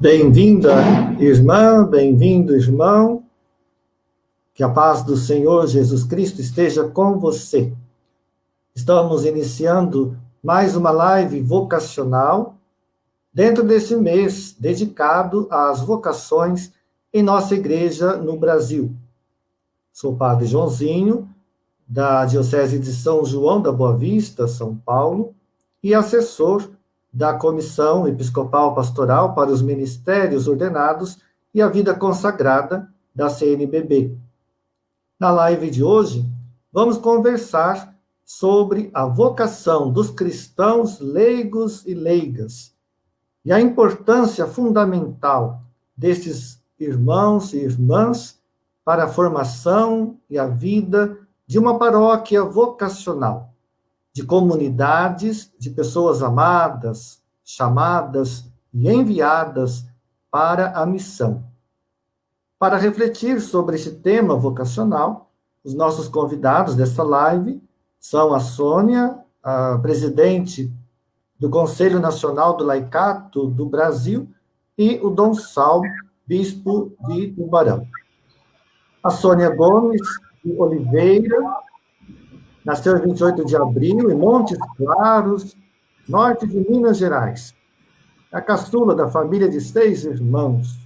Bem-vinda, irmã, bem-vindo, irmão. Que a paz do Senhor Jesus Cristo esteja com você. Estamos iniciando mais uma live vocacional dentro desse mês dedicado às vocações em nossa igreja no Brasil. Sou o Padre Joãozinho, da Diocese de São João da Boa Vista, São Paulo, e assessor da Comissão Episcopal Pastoral para os Ministérios Ordenados e a Vida Consagrada da CNBB. Na live de hoje, vamos conversar sobre a vocação dos cristãos leigos e leigas e a importância fundamental desses irmãos e irmãs para a formação e a vida de uma paróquia vocacional, de comunidades de pessoas amadas, chamadas e enviadas para a missão. Para refletir sobre este tema vocacional, os nossos convidados desta live são a Sônia, a presidente do Conselho Nacional do Laicato do Brasil, e o Dom Salmo, bispo de Tubarão. A Sônia Gomes de Oliveira nasceu em 28 de abril, em Montes Claros, norte de Minas Gerais. É a caçula da família de 6 irmãos.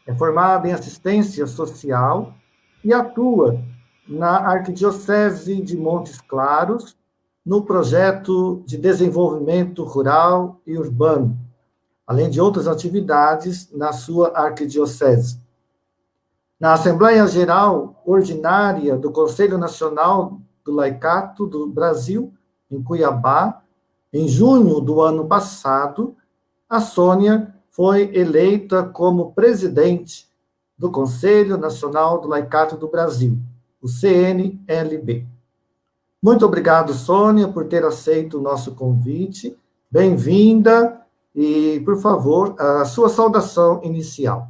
É formada em assistência social e atua na Arquidiocese de Montes Claros, no projeto de desenvolvimento rural e urbano, além de outras atividades na sua arquidiocese. Na Assembleia Geral Ordinária do Conselho Nacional do Laicato do Brasil, em Cuiabá, em junho do ano passado, a Sônia foi eleita como presidente do Conselho Nacional do Laicato do Brasil, o CNLB. Muito obrigado, Sônia, por ter aceito o nosso convite. Bem-vinda e, por favor, a sua saudação inicial.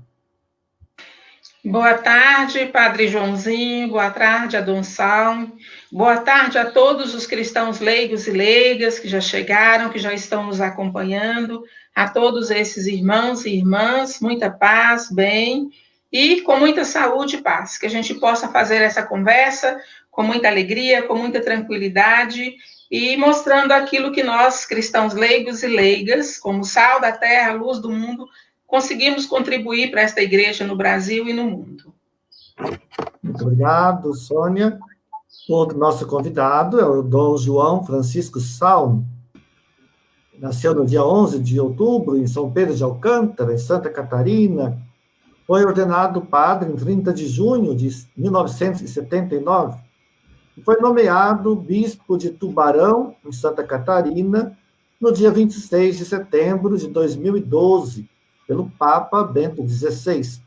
Boa tarde, Padre Joãozinho, boa tarde, Dom Salmo, boa tarde a todos os cristãos leigos e leigas que já chegaram, que já estão nos acompanhando, a todos esses irmãos e irmãs, muita paz, bem, e com muita saúde e paz, que a gente possa fazer essa conversa com muita alegria, com muita tranquilidade, e mostrando aquilo que nós, cristãos leigos e leigas, como sal da terra, luz do mundo, conseguimos contribuir para esta igreja no Brasil e no mundo. Muito obrigado, Sônia. O nosso convidado é o Dom João Francisco Salmo. Nasceu no dia 11 de outubro, em São Pedro de Alcântara, em Santa Catarina. Foi ordenado padre em 30 de junho de 1979. E foi nomeado bispo de Tubarão, em Santa Catarina, no dia 26 de setembro de 2012, pelo Papa Bento XVI,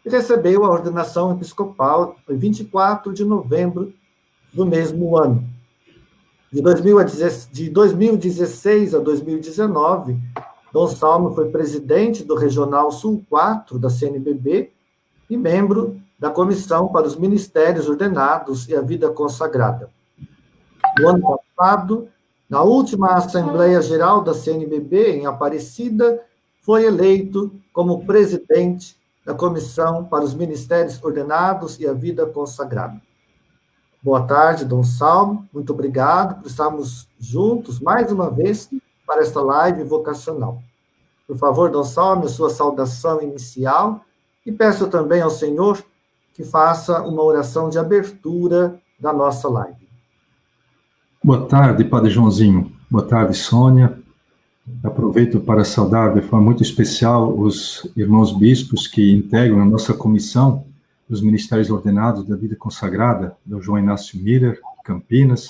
e recebeu a ordenação episcopal em 24 de novembro do mesmo ano. De 2016 a 2019, Dom Salmo foi presidente do Regional Sul 4 da CNBB e membro da Comissão para os Ministérios Ordenados e a Vida Consagrada. No ano passado, na última Assembleia Geral da CNBB, em Aparecida, foi eleito como presidente da Comissão para os Ministérios Ordenados e a Vida Consagrada. Boa tarde, Dom Salmo. Muito obrigado por estarmos juntos, mais uma vez, para esta live vocacional. Por favor, Dom Salmo, a sua saudação inicial, e peço também ao Senhor que faça uma oração de abertura da nossa live. Boa tarde, Padre Joãozinho. Boa tarde, Sônia. Aproveito para saudar de forma muito especial os irmãos bispos que integram a nossa comissão dos Ministérios Ordenados da Vida Consagrada, Dom João Inácio Miller, de Campinas,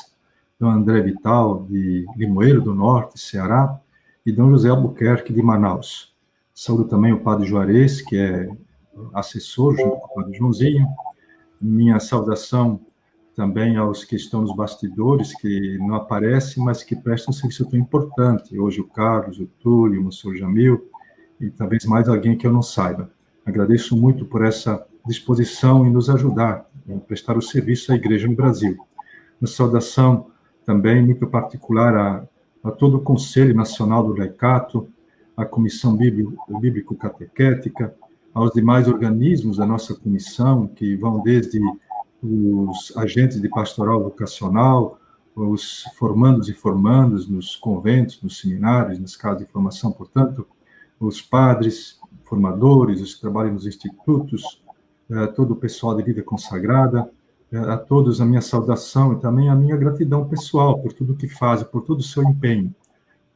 Dom André Vital, de Limoeiro do Norte, Ceará, e Dom José Albuquerque, de Manaus. Saúdo também o Padre Juarez, que é assessor junto com o Padre Joãozinho. Minha saudação também aos que estão nos bastidores, que não aparecem, mas que prestam um serviço tão importante. Hoje o Carlos, o Túlio, o Monsenhor Jamil, e talvez mais alguém que eu não saiba. Agradeço muito por essa disposição em nos ajudar, em prestar o serviço à Igreja no Brasil. Uma saudação também muito particular a todo o Conselho Nacional do Laicato, à Comissão Bíblico-Catequética, aos demais organismos da nossa comissão, que vão desde os agentes de pastoral vocacional, os formandos e formandas nos conventos, nos seminários, nas casas de formação, portanto, os padres, formadores, os que trabalham nos institutos, todo o pessoal de vida consagrada, a todos a minha saudação e também a minha gratidão pessoal por tudo que fazem, por todo o seu empenho.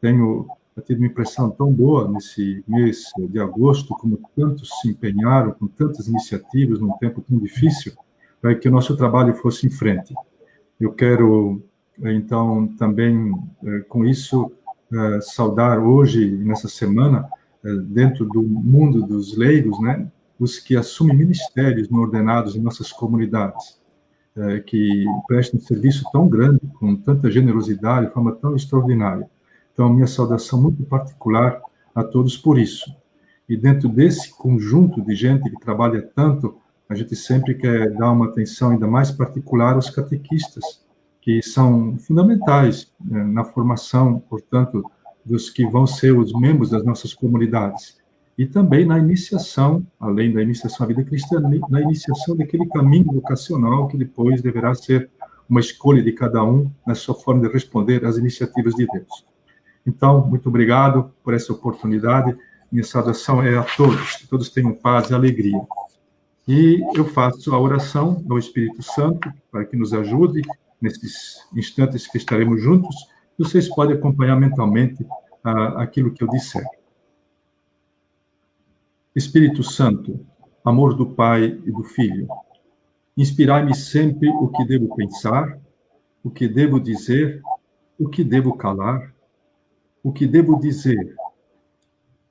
Tenho tido uma impressão tão boa nesse mês de agosto, como tantos se empenharam, com tantas iniciativas, num tempo tão difícil, para que o nosso trabalho fosse em frente. Eu quero, então, também, com isso, saudar hoje, nessa semana, dentro do mundo dos leigos, né, os que assumem ministérios não ordenados em nossas comunidades, que prestam um serviço tão grande, com tanta generosidade, de forma tão extraordinária. Então, minha saudação muito particular a todos por isso. E dentro desse conjunto de gente que trabalha tanto, a gente sempre quer dar uma atenção ainda mais particular aos catequistas, que são fundamentais, né, na formação, portanto, dos que vão ser os membros das nossas comunidades. E também na iniciação, além da iniciação à vida cristã, na iniciação daquele caminho vocacional que depois deverá ser uma escolha de cada um na sua forma de responder às iniciativas de Deus. Então, muito obrigado por essa oportunidade. Minha saudação é a todos, que todos tenham paz e alegria. E eu faço a oração ao Espírito Santo para que nos ajude nesses instantes que estaremos juntos. Vocês podem acompanhar mentalmente aquilo que eu disser. Espírito Santo, amor do Pai e do Filho, inspirai-me sempre o que devo pensar, o que devo dizer, o que devo calar, o que devo dizer,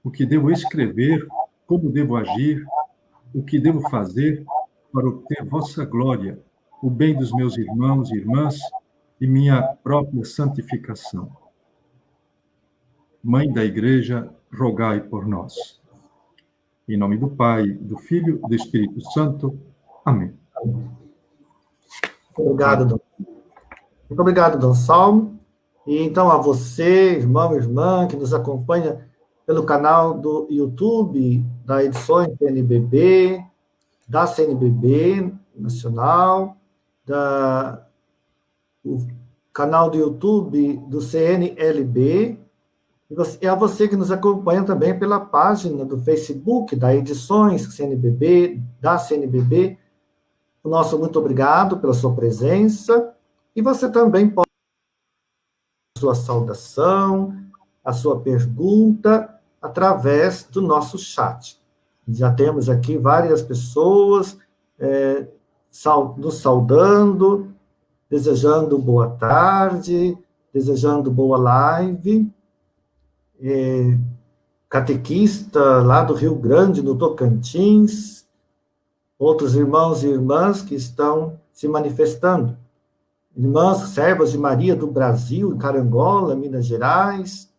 o que devo escrever, como devo agir, o que devo fazer para obter vossa glória, o bem dos meus irmãos e irmãs e minha própria santificação. Mãe da Igreja, rogai por nós. Em nome do Pai, do Filho e do Espírito Santo. Amém. Obrigado, muito obrigado, Dom Salmo. E então a você, irmão e irmã, que nos acompanha pelo canal do YouTube da Edições CNBB, da CNBB Nacional, o canal do YouTube do CNLB, e a você que nos acompanha também pela página do Facebook da Edições CNBB, da CNBB. O nosso muito obrigado pela sua presença, e você também pode sua saudação, a sua pergunta, através do nosso chat. Já temos aqui várias pessoas nos saudando, desejando boa tarde, desejando boa live. Catequista lá do Rio Grande, no Tocantins, outros irmãos e irmãs que estão se manifestando. Irmãs servas de Maria do Brasil, em Carangola, Minas Gerais,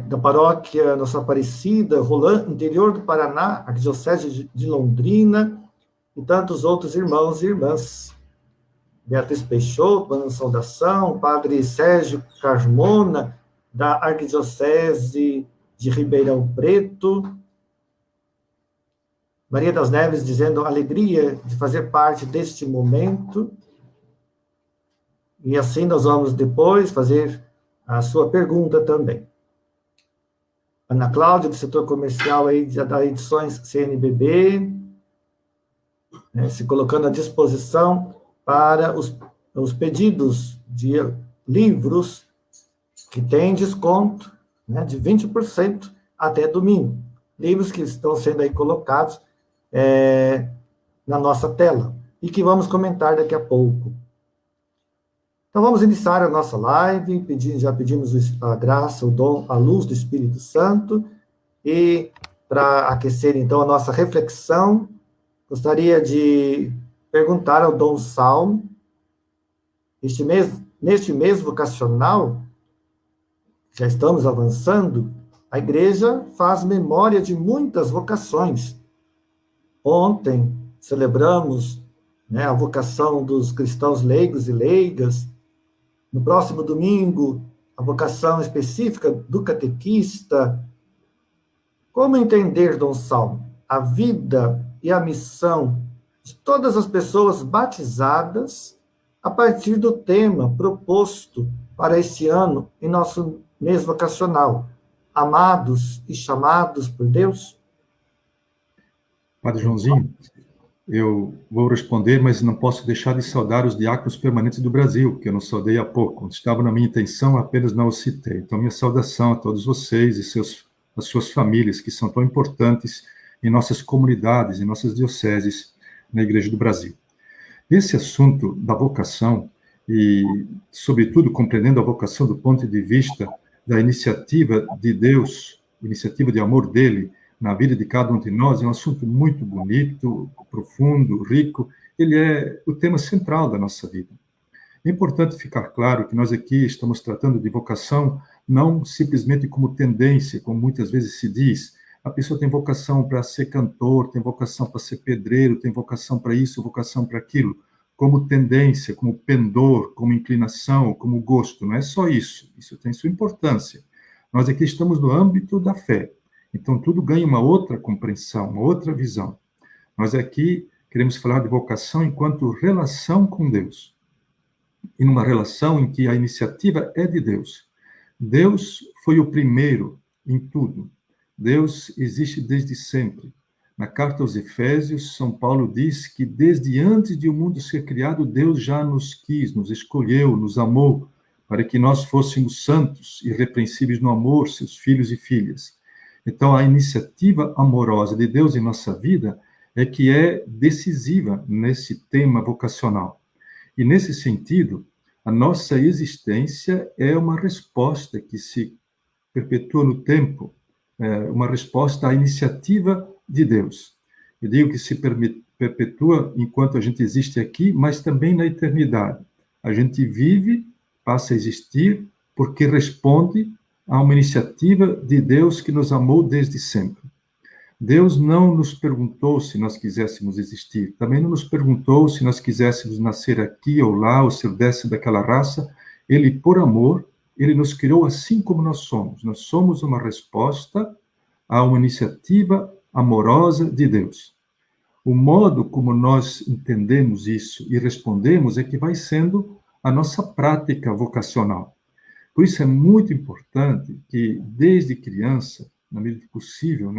da paróquia Nossa Aparecida, interior do Paraná, Arquidiocese de Londrina, e tantos outros irmãos e irmãs. Beatriz Peixoto, mandando saudação, Padre Sérgio Carmona, da Arquidiocese de Ribeirão Preto, Maria das Neves dizendo alegria de fazer parte deste momento. E assim nós vamos depois fazer a sua pergunta também. Ana Cláudia, do setor comercial aí da Edições CNBB, se colocando à disposição para os pedidos de livros que têm desconto, né, de 20% até domingo. Livros que estão sendo aí colocados na nossa tela, e que vamos comentar daqui a pouco. Então, vamos iniciar a nossa live, já pedimos a graça, o dom, a luz do Espírito Santo, e para aquecer, então, a nossa reflexão, gostaria de perguntar ao Dom Salmo, neste mês vocacional, já estamos avançando, a Igreja faz memória de muitas vocações. Ontem celebramos, né, a vocação dos cristãos leigos e leigas. No próximo domingo, a vocação específica do catequista. Como entender, Dom Salmo, a vida e a missão de todas as pessoas batizadas a partir do tema proposto para este ano em nosso mês vocacional, amados e chamados por Deus? Padre Joãozinho, eu vou responder, mas não posso deixar de saudar os diáconos permanentes do Brasil, que eu não saudei há pouco. Estava na minha intenção, apenas não os citei. Então, minha saudação a todos vocês e as suas famílias, que são tão importantes em nossas comunidades, em nossas dioceses, na Igreja do Brasil. Esse assunto da vocação, e, sobretudo, compreendendo a vocação do ponto de vista da iniciativa de Deus, iniciativa de amor dele na vida de cada um de nós, é um assunto muito bonito, profundo, rico. Ele é o tema central da nossa vida. É importante ficar claro que nós aqui estamos tratando de vocação não simplesmente como tendência, como muitas vezes se diz. A pessoa tem vocação para ser cantor, tem vocação para ser pedreiro, tem vocação para isso, vocação para aquilo, como tendência, como pendor, como inclinação, como gosto. Não é só isso. Isso tem sua importância. Nós aqui estamos no âmbito da fé. Então, tudo ganha uma outra compreensão, uma outra visão. Nós aqui queremos falar de vocação enquanto relação com Deus. E numa relação em que a iniciativa é de Deus. Deus foi o primeiro em tudo. Deus existe desde sempre. Na carta aos Efésios, São Paulo diz que desde antes de o mundo ser criado, Deus já nos quis, nos escolheu, nos amou, para que nós fôssemos santos, irrepreensíveis no amor, seus filhos e filhas. Então, a iniciativa amorosa de Deus em nossa vida é que é decisiva nesse tema vocacional. E, nesse sentido, a nossa existência é uma resposta que se perpetua no tempo, uma resposta à iniciativa de Deus. Eu digo que se perpetua enquanto a gente existe aqui, mas também na eternidade. A gente vive, passa a existir, porque responde a uma iniciativa de Deus que nos amou desde sempre. Deus não nos perguntou se nós quiséssemos existir, também não nos perguntou se nós quiséssemos nascer aqui ou lá, ou ser dessa daquela raça. Ele, por amor, ele nos criou assim como nós somos. Nós somos uma resposta a uma iniciativa amorosa de Deus. O modo como nós entendemos isso e respondemos é que vai sendo a nossa prática vocacional. Por isso é muito importante que, desde criança, na medida do possível,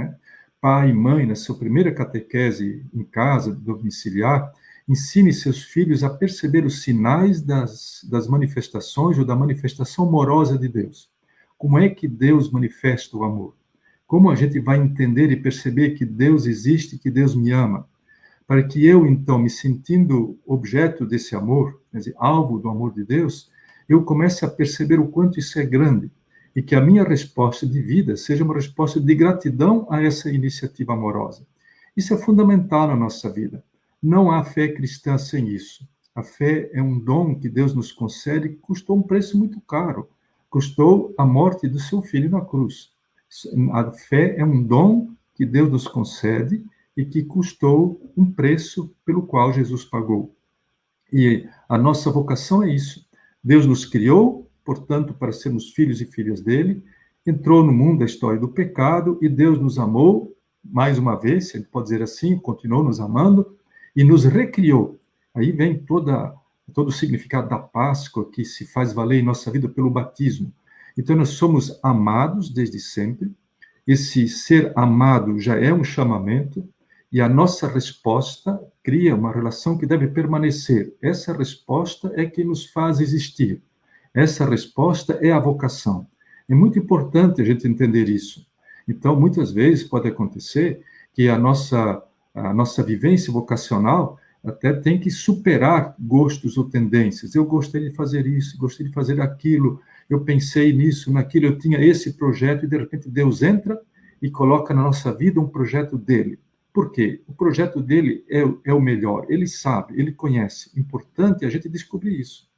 pai e mãe, na sua primeira catequese em casa, domiciliar, ensine seus filhos a perceber os sinais das manifestações ou da manifestação amorosa de Deus. Como é que Deus manifesta o amor? Como a gente vai entender e perceber que Deus existe, que Deus me ama? Para que eu, então, me sentindo objeto desse amor, quer dizer, alvo do amor de Deus, eu comece a perceber o quanto isso é grande e que a minha resposta de vida seja uma resposta de gratidão a essa iniciativa amorosa. Isso é fundamental na nossa vida. Não há fé cristã sem isso. A fé é um dom que Deus nos concede que custou um preço muito caro. Custou a morte do seu filho na cruz. A fé é um dom que Deus nos concede e que custou um preço pelo qual Jesus pagou. E a nossa vocação é isso. Deus nos criou, portanto, para sermos filhos e filhas dele, entrou no mundo a história do pecado e Deus nos amou, mais uma vez, se a gente pode dizer assim, continuou nos amando e nos recriou. Aí vem todo o significado da Páscoa que se faz valer em nossa vida pelo batismo. Então, nós somos amados desde sempre. Esse ser amado já é um chamamento e a nossa resposta cria uma relação que deve permanecer. Essa resposta é que nos faz existir. Essa resposta é a vocação. É muito importante a gente entender isso. Então, muitas vezes pode acontecer que a nossa vivência vocacional até tem que superar gostos ou tendências. Eu gostei de fazer isso, gostei de fazer aquilo, eu pensei nisso, naquilo, eu tinha esse projeto, e de repente Deus entra e coloca na nossa vida um projeto dele. Por quê? O projeto dele é o melhor, ele sabe, ele conhece. Importante a gente descobrir isso.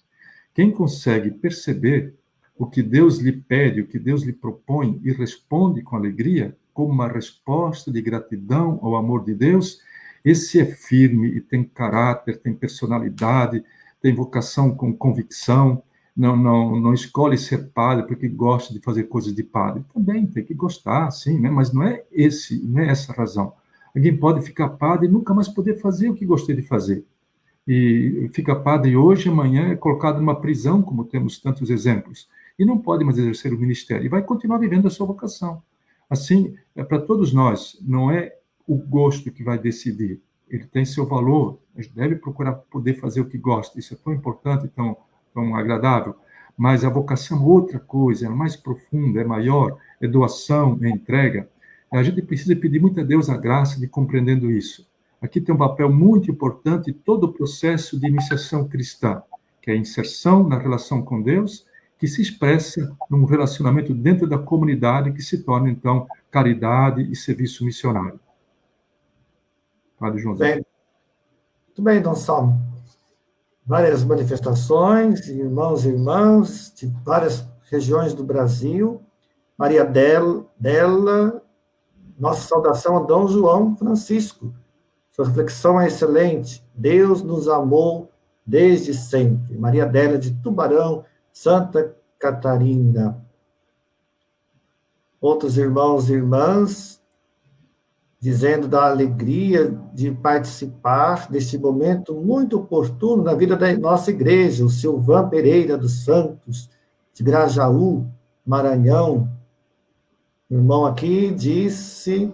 Quem consegue perceber o que Deus lhe pede, o que Deus lhe propõe e responde com alegria, como uma resposta de gratidão ao amor de Deus, esse é firme e tem caráter, tem personalidade, tem vocação com convicção, não escolhe ser padre porque gosta de fazer coisas de padre. Também tem que gostar, sim, né? Mas não é essa a razão. Alguém pode ficar padre e nunca mais poder fazer o que gostaria de fazer. E fica padre hoje, amanhã é colocado numa prisão, como temos tantos exemplos, e não pode mais exercer o ministério, e vai continuar vivendo a sua vocação. Assim, é para todos nós, não é o gosto que vai decidir, ele tem seu valor, a gente deve procurar poder fazer o que gosta, isso é tão importante, tão agradável, mas a vocação é outra coisa, é mais profunda, é maior, é doação, é entrega. A gente precisa pedir muito a Deus a graça de compreendendo isso. Aqui tem um papel muito importante em todo o processo de iniciação cristã, que é a inserção na relação com Deus, que se expressa num relacionamento dentro da comunidade, que se torna, então, caridade e serviço missionário. Padre Joãozinho. Muito bem, Dom Salmo. Várias manifestações, irmãos e irmãs, de várias regiões do Brasil. Maria Della, nossa saudação a Dom João Francisco. Sua reflexão é excelente. Deus nos amou desde sempre. Maria Adélia de Tubarão, Santa Catarina. Outros irmãos e irmãs, dizendo da alegria de participar deste momento muito oportuno na vida da nossa igreja. O Silvan Pereira dos Santos, de Grajaú, Maranhão. O irmão aqui disse...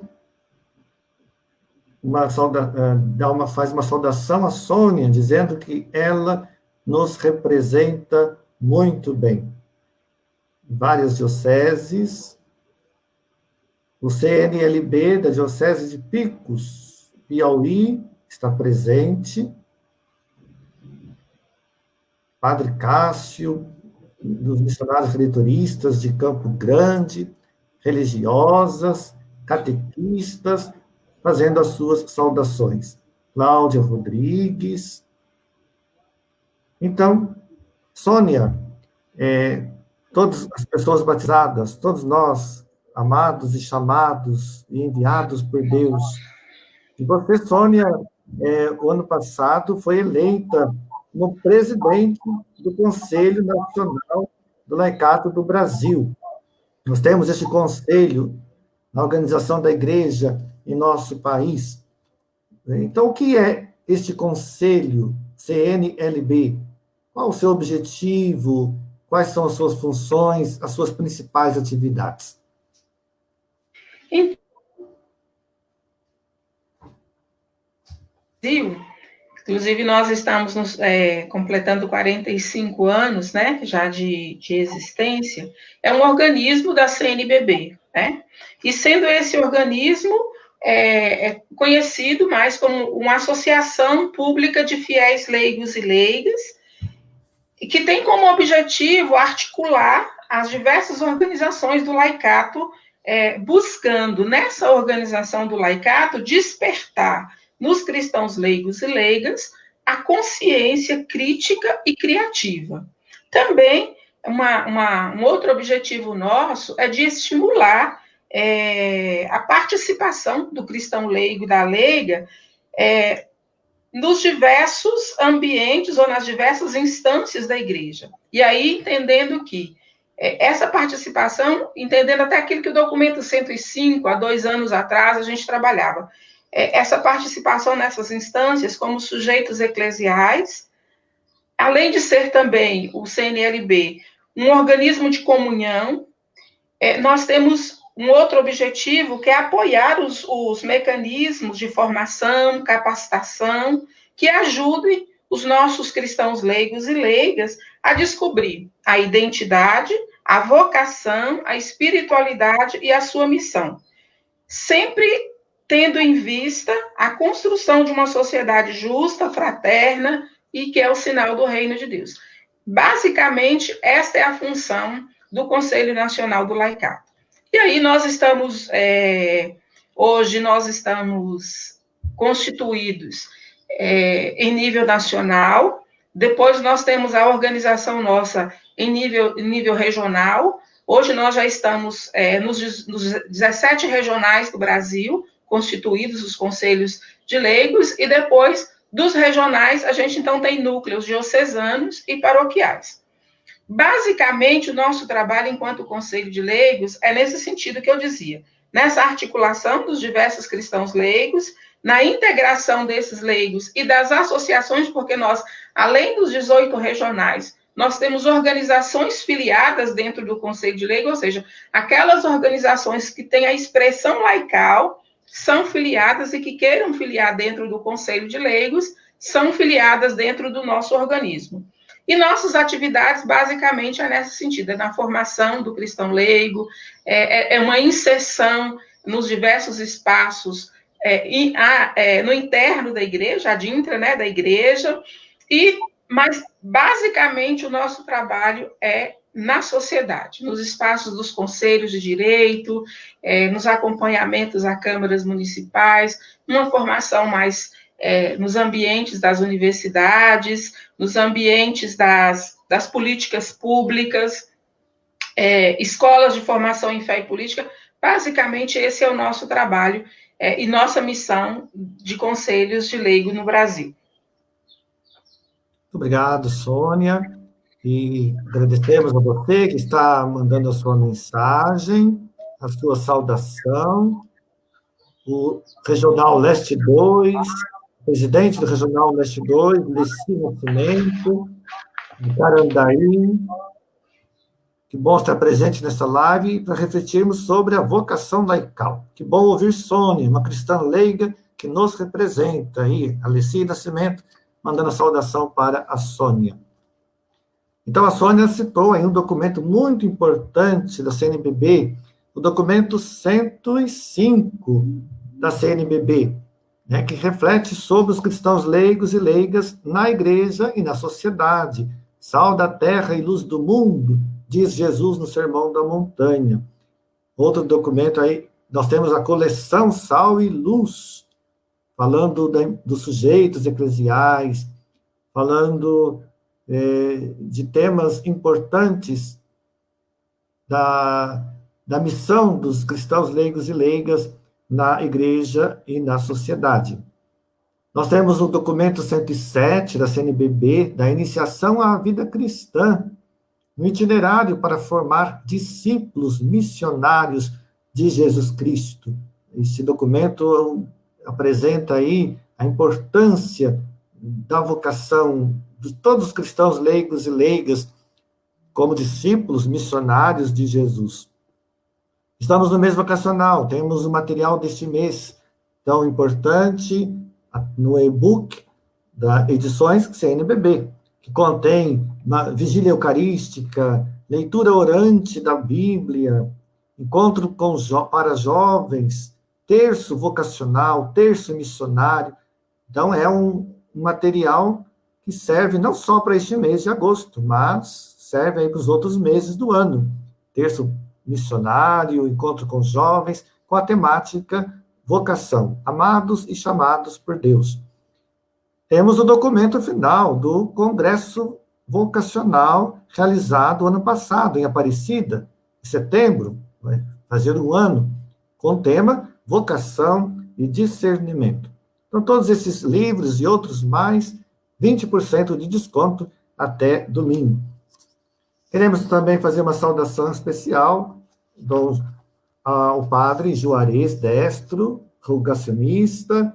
faz uma saudação à Sônia, dizendo que ela nos representa muito bem. Várias dioceses, o CNLB da Diocese de Picos, Piauí, está presente. Padre Cássio, dos missionários redentoristas de Campo Grande, religiosas, catequistas, fazendo as suas saudações. Cláudia Rodrigues. Então, Sônia, todas as pessoas batizadas, todos nós, amados e chamados e enviados por Deus. E você, Sônia, o ano passado foi eleita como presidente do Conselho Nacional do Laicato do Brasil. Nós temos este conselho na organização da igreja em nosso país. Então, o que é este conselho CNLB? Qual o seu objetivo? Quais são as suas funções, as suas principais atividades? Inclusive, nós estamos completando 45 anos, né, já de existência. É um organismo da CNBB, né? E sendo esse organismo conhecido mais como uma associação pública de fiéis leigos e leigas, que tem como objetivo articular as diversas organizações do laicato, buscando, nessa organização do laicato, despertar nos cristãos leigos e leigas a consciência crítica e criativa. Também, um outro objetivo nosso é de estimular a participação do cristão leigo e da leiga nos diversos ambientes ou nas diversas instâncias da igreja. E aí, entendendo que essa participação, entendendo até aquilo que o documento 105, há 2 anos atrás, a gente trabalhava, essa participação nessas instâncias como sujeitos eclesiais, além de ser também o CNLB um organismo de comunhão, nós temos um outro objetivo, que é apoiar os mecanismos de formação, capacitação, que ajudem os nossos cristãos leigos e leigas a descobrir a identidade, a vocação, a espiritualidade e a sua missão. Sempre tendo em vista a construção de uma sociedade justa, fraterna e que é o sinal do reino de Deus. Basicamente, esta é a função do Conselho Nacional do Laicato. E aí nós estamos, hoje nós estamos constituídos em nível nacional, depois nós temos a organização nossa em nível regional, hoje nós já estamos nos 17 regionais do Brasil, constituídos os conselhos de leigos, e depois dos regionais a gente então tem núcleos diocesanos e paroquiais. Basicamente, o nosso trabalho enquanto Conselho de Leigos é nesse sentido que eu dizia, nessa articulação dos diversos cristãos leigos, na integração desses leigos e das associações, porque nós, além dos 18 regionais, nós temos organizações filiadas dentro do Conselho de Leigos, ou seja, aquelas organizações que têm a expressão laical são filiadas e que queiram filiar dentro do Conselho de Leigos são filiadas dentro do nosso organismo. E nossas atividades, basicamente, é nesse sentido, é na formação do cristão leigo, é uma inserção nos diversos espaços, no interno da igreja, adintra, né, da igreja, mas, basicamente, o nosso trabalho é na sociedade, nos espaços dos conselhos de direito, nos acompanhamentos a câmaras municipais, uma formação mais nos ambientes das universidades, nos ambientes das políticas públicas, escolas de formação em fé e política. Basicamente, esse é o nosso trabalho e nossa missão de conselhos de leigo no Brasil. Muito obrigado, Sônia, e agradecemos a você que está mandando a sua mensagem, a sua saudação, o Regional Leste 2, presidente do Regional Leste 2, Leci Nascimento, de Carandaí. Que bom estar presente nessa live para refletirmos sobre a vocação laical. Que bom ouvir Sônia, uma cristã leiga que nos representa aí, a Leci Nascimento, mandando a saudação para a Sônia. Então, a Sônia citou aí um documento muito importante da CNBB, o documento 105 da CNBB, né, que reflete sobre os cristãos leigos e leigas na igreja e na sociedade. Sal da terra e luz do mundo, diz Jesus no Sermão da Montanha. Outro documento aí, nós temos a coleção Sal e Luz, falando dos sujeitos eclesiais, falando de temas importantes da missão dos cristãos leigos e leigas na igreja e na sociedade. Nós temos o documento 107 da CNBB, da iniciação à vida cristã, um itinerário para formar discípulos missionários de Jesus Cristo. Esse documento apresenta aí a importância da vocação de todos os cristãos leigos e leigas como discípulos missionários de Jesus. Estamos no mês vocacional, temos o material deste mês tão importante no e-book da Edições CNBB, que contém uma vigília eucarística, leitura orante da Bíblia, encontro para jovens, terço vocacional, terço missionário. Então, é um material que serve não só para este mês de agosto, mas serve aí para os outros meses do ano. Terço missionário, encontro com jovens, com a temática vocação, amados e chamados por Deus. Temos o documento final do Congresso Vocacional realizado ano passado, em Aparecida, em setembro, vai fazer um ano, com o tema Vocação e Discernimento. Então, todos esses livros e outros mais, 20% de desconto até domingo. Queremos também fazer uma saudação especial ao padre Juarez Destro, rogacionista,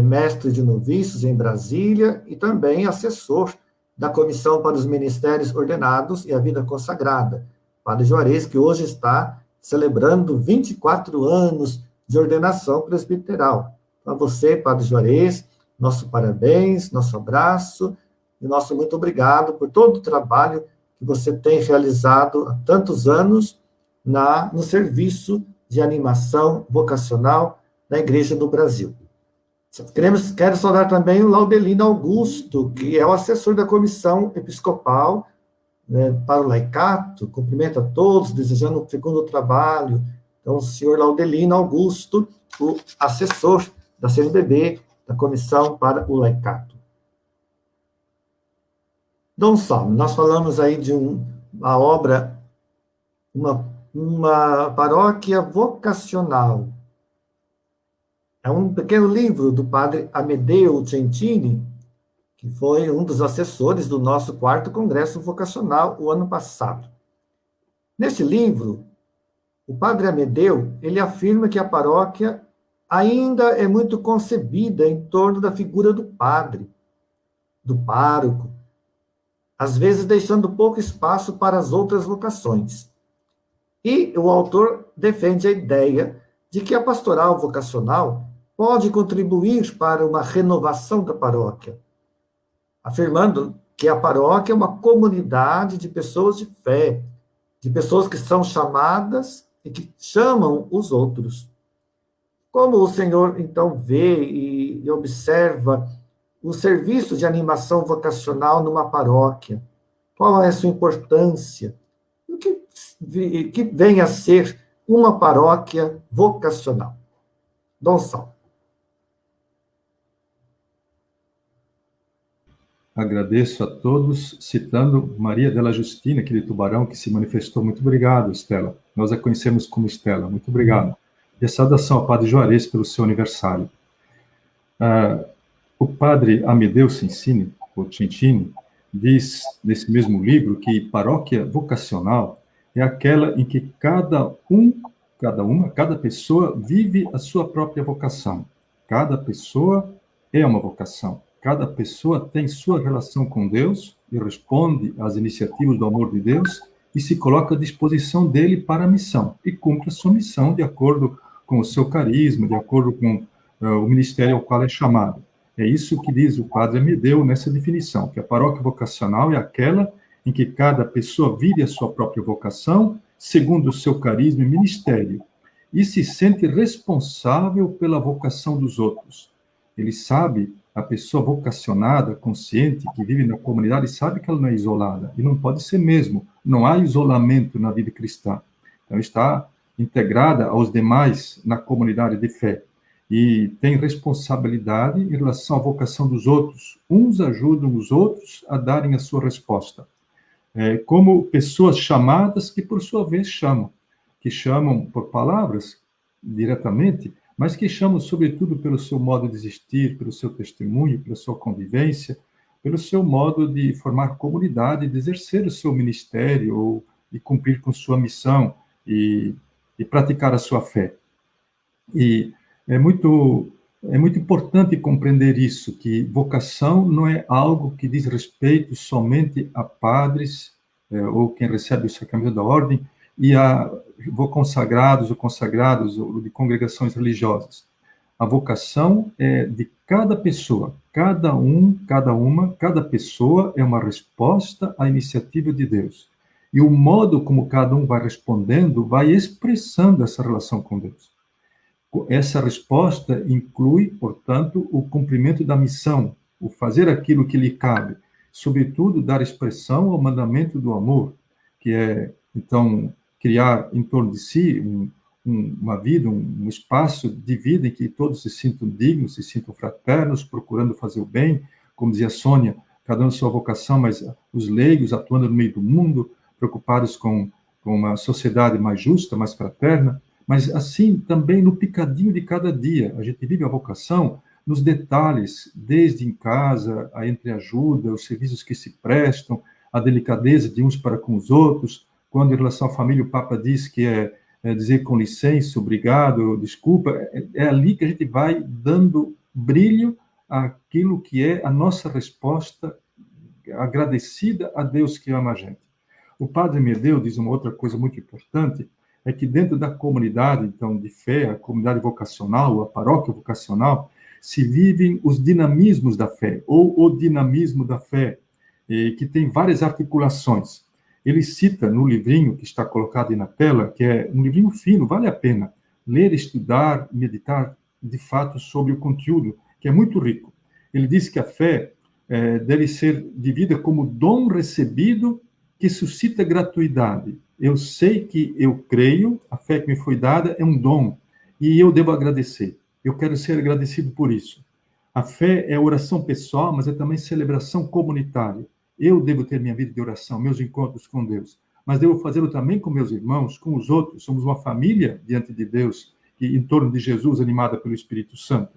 mestre de noviços em Brasília e também assessor da Comissão para os Ministérios Ordenados e a Vida Consagrada. Padre Juarez, que hoje está celebrando 24 anos de ordenação presbiteral. A você, Padre Juarez, nosso parabéns, nosso abraço e nosso muito obrigado por todo o trabalho que você tem realizado há tantos anos no serviço de animação vocacional na Igreja do Brasil. Quero saudar também o Laudelino Augusto, que é o assessor da Comissão Episcopal, né, para o laicato. Cumprimento a todos, desejando um fecundo trabalho. Então, o senhor Laudelino Augusto, o assessor da CNBB, da Comissão para o Laicato. Dom Salmo, nós falamos aí de uma obra, uma paróquia vocacional. É um pequeno livro do padre Amedeo Gentili, que foi um dos assessores do nosso 4º Congresso Vocacional o ano passado. Neste livro, o padre Amedeo, ele afirma que a paróquia ainda é muito concebida em torno da figura do padre, do pároco, às vezes deixando pouco espaço para as outras vocações. E o autor defende a ideia de que a pastoral vocacional pode contribuir para uma renovação da paróquia, afirmando que a paróquia é uma comunidade de pessoas de fé, de pessoas que são chamadas e que chamam os outros. Como o Senhor, então, vê e observa o serviço de animação vocacional numa paróquia? Qual é a sua importância? O que vem a ser uma paróquia vocacional? Dom Sal. Agradeço a todos, citando Maria della Justina, aqui de Tubarão, que se manifestou. Muito obrigado, Estela. Nós a conhecemos como Estela. Muito obrigado. E a saudação ao Padre Juarez pelo seu aniversário. O Padre Amedeo Cencini, ou Cencini, diz nesse mesmo livro que paróquia vocacional é aquela em que cada pessoa vive a sua própria vocação. Cada pessoa é uma vocação. Cada pessoa tem sua relação com Deus e responde às iniciativas do amor de Deus e se coloca à disposição dele para a missão e cumpre a sua missão de acordo com o seu carisma, de acordo com o ministério ao qual é chamado. É isso que diz o Padre Amedeo nessa definição, que a paróquia vocacional é aquela em que cada pessoa vive a sua própria vocação, segundo o seu carisma e ministério, e se sente responsável pela vocação dos outros. Ele sabe, a pessoa vocacionada, consciente, que vive na comunidade, sabe que ela não é isolada, e não pode ser mesmo. Não há isolamento na vida cristã. Então, está integrada aos demais na comunidade de fé. E tem responsabilidade em relação à vocação dos outros. Uns ajudam os outros a darem a sua resposta. Como pessoas chamadas que, por sua vez, chamam. Que chamam por palavras, diretamente, mas que chamam, sobretudo, pelo seu modo de existir, pelo seu testemunho, pela sua convivência, pelo seu modo de formar comunidade, de exercer o seu ministério, ou de cumprir com sua missão e praticar a sua fé. E é muito importante compreender isso, que vocação não é algo que diz respeito somente a padres, ou quem recebe o sacramento da ordem, e a consagrados ou de congregações religiosas. A vocação é de cada pessoa, cada pessoa é uma resposta à iniciativa de Deus. E o modo como cada um vai respondendo vai expressando essa relação com Deus. Essa resposta inclui, portanto, o cumprimento da missão, o fazer aquilo que lhe cabe, sobretudo dar expressão ao mandamento do amor, que é, então, criar em torno de si uma vida, um espaço de vida em que todos se sintam dignos, se sintam fraternos, procurando fazer o bem, como dizia Sônia, cada um a sua vocação, mas os leigos atuando no meio do mundo, preocupados com uma sociedade mais justa, mais fraterna, mas assim também no picadinho de cada dia. A gente vive a vocação nos detalhes, desde em casa, a entreajuda, os serviços que se prestam, a delicadeza de uns para com os outros. Quando, em relação à família, o Papa diz que é dizer com licença, obrigado, desculpa, é ali que a gente vai dando brilho àquilo que é a nossa resposta agradecida a Deus que ama a gente. O Padre Amedeo diz uma outra coisa muito importante, é que dentro da comunidade, então, de fé, a comunidade vocacional, a paróquia vocacional, se vivem os dinamismos da fé, ou o dinamismo da fé, que tem várias articulações. Ele cita no livrinho que está colocado aí na tela, que é um livrinho fino, vale a pena ler, estudar, meditar, de fato, sobre o conteúdo, que é muito rico. Ele diz que a fé deve ser vivida como dom recebido que suscita gratuidade. Eu sei que eu creio, a fé que me foi dada é um dom, e eu devo agradecer. Eu quero ser agradecido por isso. A fé é oração pessoal, mas é também celebração comunitária. Eu devo ter minha vida de oração, meus encontros com Deus, mas devo fazê-lo também com meus irmãos, com os outros. Somos uma família diante de Deus, e em torno de Jesus, animada pelo Espírito Santo.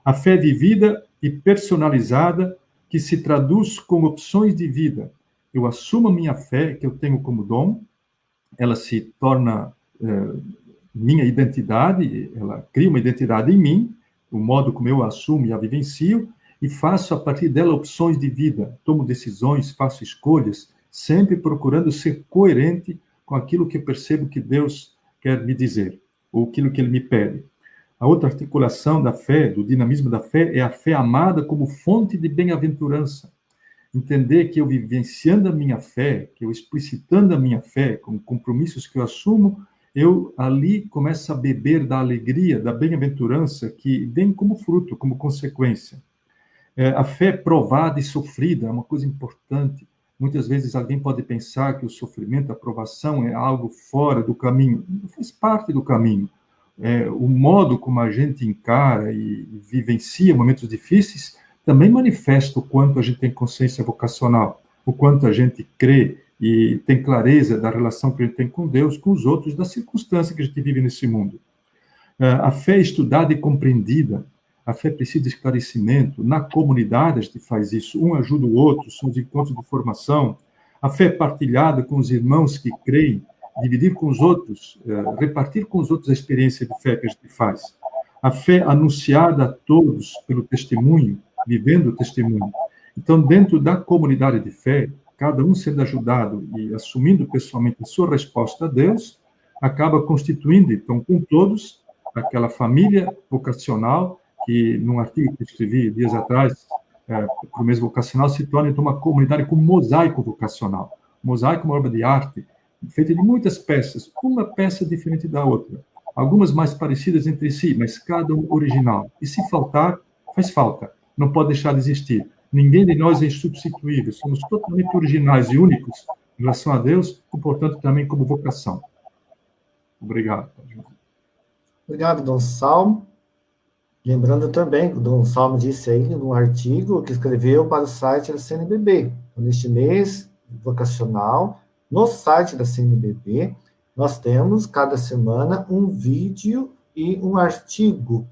A fé vivida e personalizada que se traduz como opções de vida. Eu assumo a minha fé, que eu tenho como dom, ela se torna minha identidade, ela cria uma identidade em mim, o modo como eu assumo e a vivencio, e faço a partir dela opções de vida, tomo decisões, faço escolhas, sempre procurando ser coerente com aquilo que eu percebo que Deus quer me dizer, ou aquilo que Ele me pede. A outra articulação da fé, do dinamismo da fé, é a fé amada como fonte de bem-aventurança. Entender que eu vivenciando a minha fé, que eu explicitando a minha fé, com compromissos que eu assumo, eu ali começo a beber da alegria, da bem-aventurança que vem como fruto, como consequência. A fé provada e sofrida é uma coisa importante. Muitas vezes alguém pode pensar que o sofrimento, a provação é algo fora do caminho. Faz parte do caminho. O modo como a gente encara e vivencia momentos difíceis também manifesta o quanto a gente tem consciência vocacional, o quanto a gente crê e tem clareza da relação que a gente tem com Deus, com os outros, da circunstância que a gente vive nesse mundo. A fé é estudada e compreendida, a fé precisa de esclarecimento, na comunidade a gente faz isso, um ajuda o outro, são os encontros de formação, a fé é partilhada com os irmãos que creem, dividir com os outros, repartir com os outros a experiência de fé que a gente faz. A fé anunciada a todos pelo testemunho, vivendo o testemunho. Então, dentro da comunidade de fé, cada um sendo ajudado e assumindo pessoalmente a sua resposta a Deus, acaba constituindo, então, com todos, aquela família vocacional, que, num artigo que escrevi dias atrás, para o mês vocacional, se torna, então, uma comunidade com mosaico vocacional. Mosaico é uma obra de arte, feita de muitas peças, uma peça diferente da outra. Algumas mais parecidas entre si, mas cada um original. E se faltar, faz falta. Não pode deixar de existir. Ninguém de nós é insubstituível. Somos totalmente originais e únicos em relação a Deus, e, portanto, também como vocação. Obrigado. Obrigado, Dom Salmo. Lembrando também que o Dom Salmo disse aí num artigo que escreveu para o site da CNBB. Neste mês vocacional, no site da CNBB, nós temos, cada semana, um vídeo e um artigo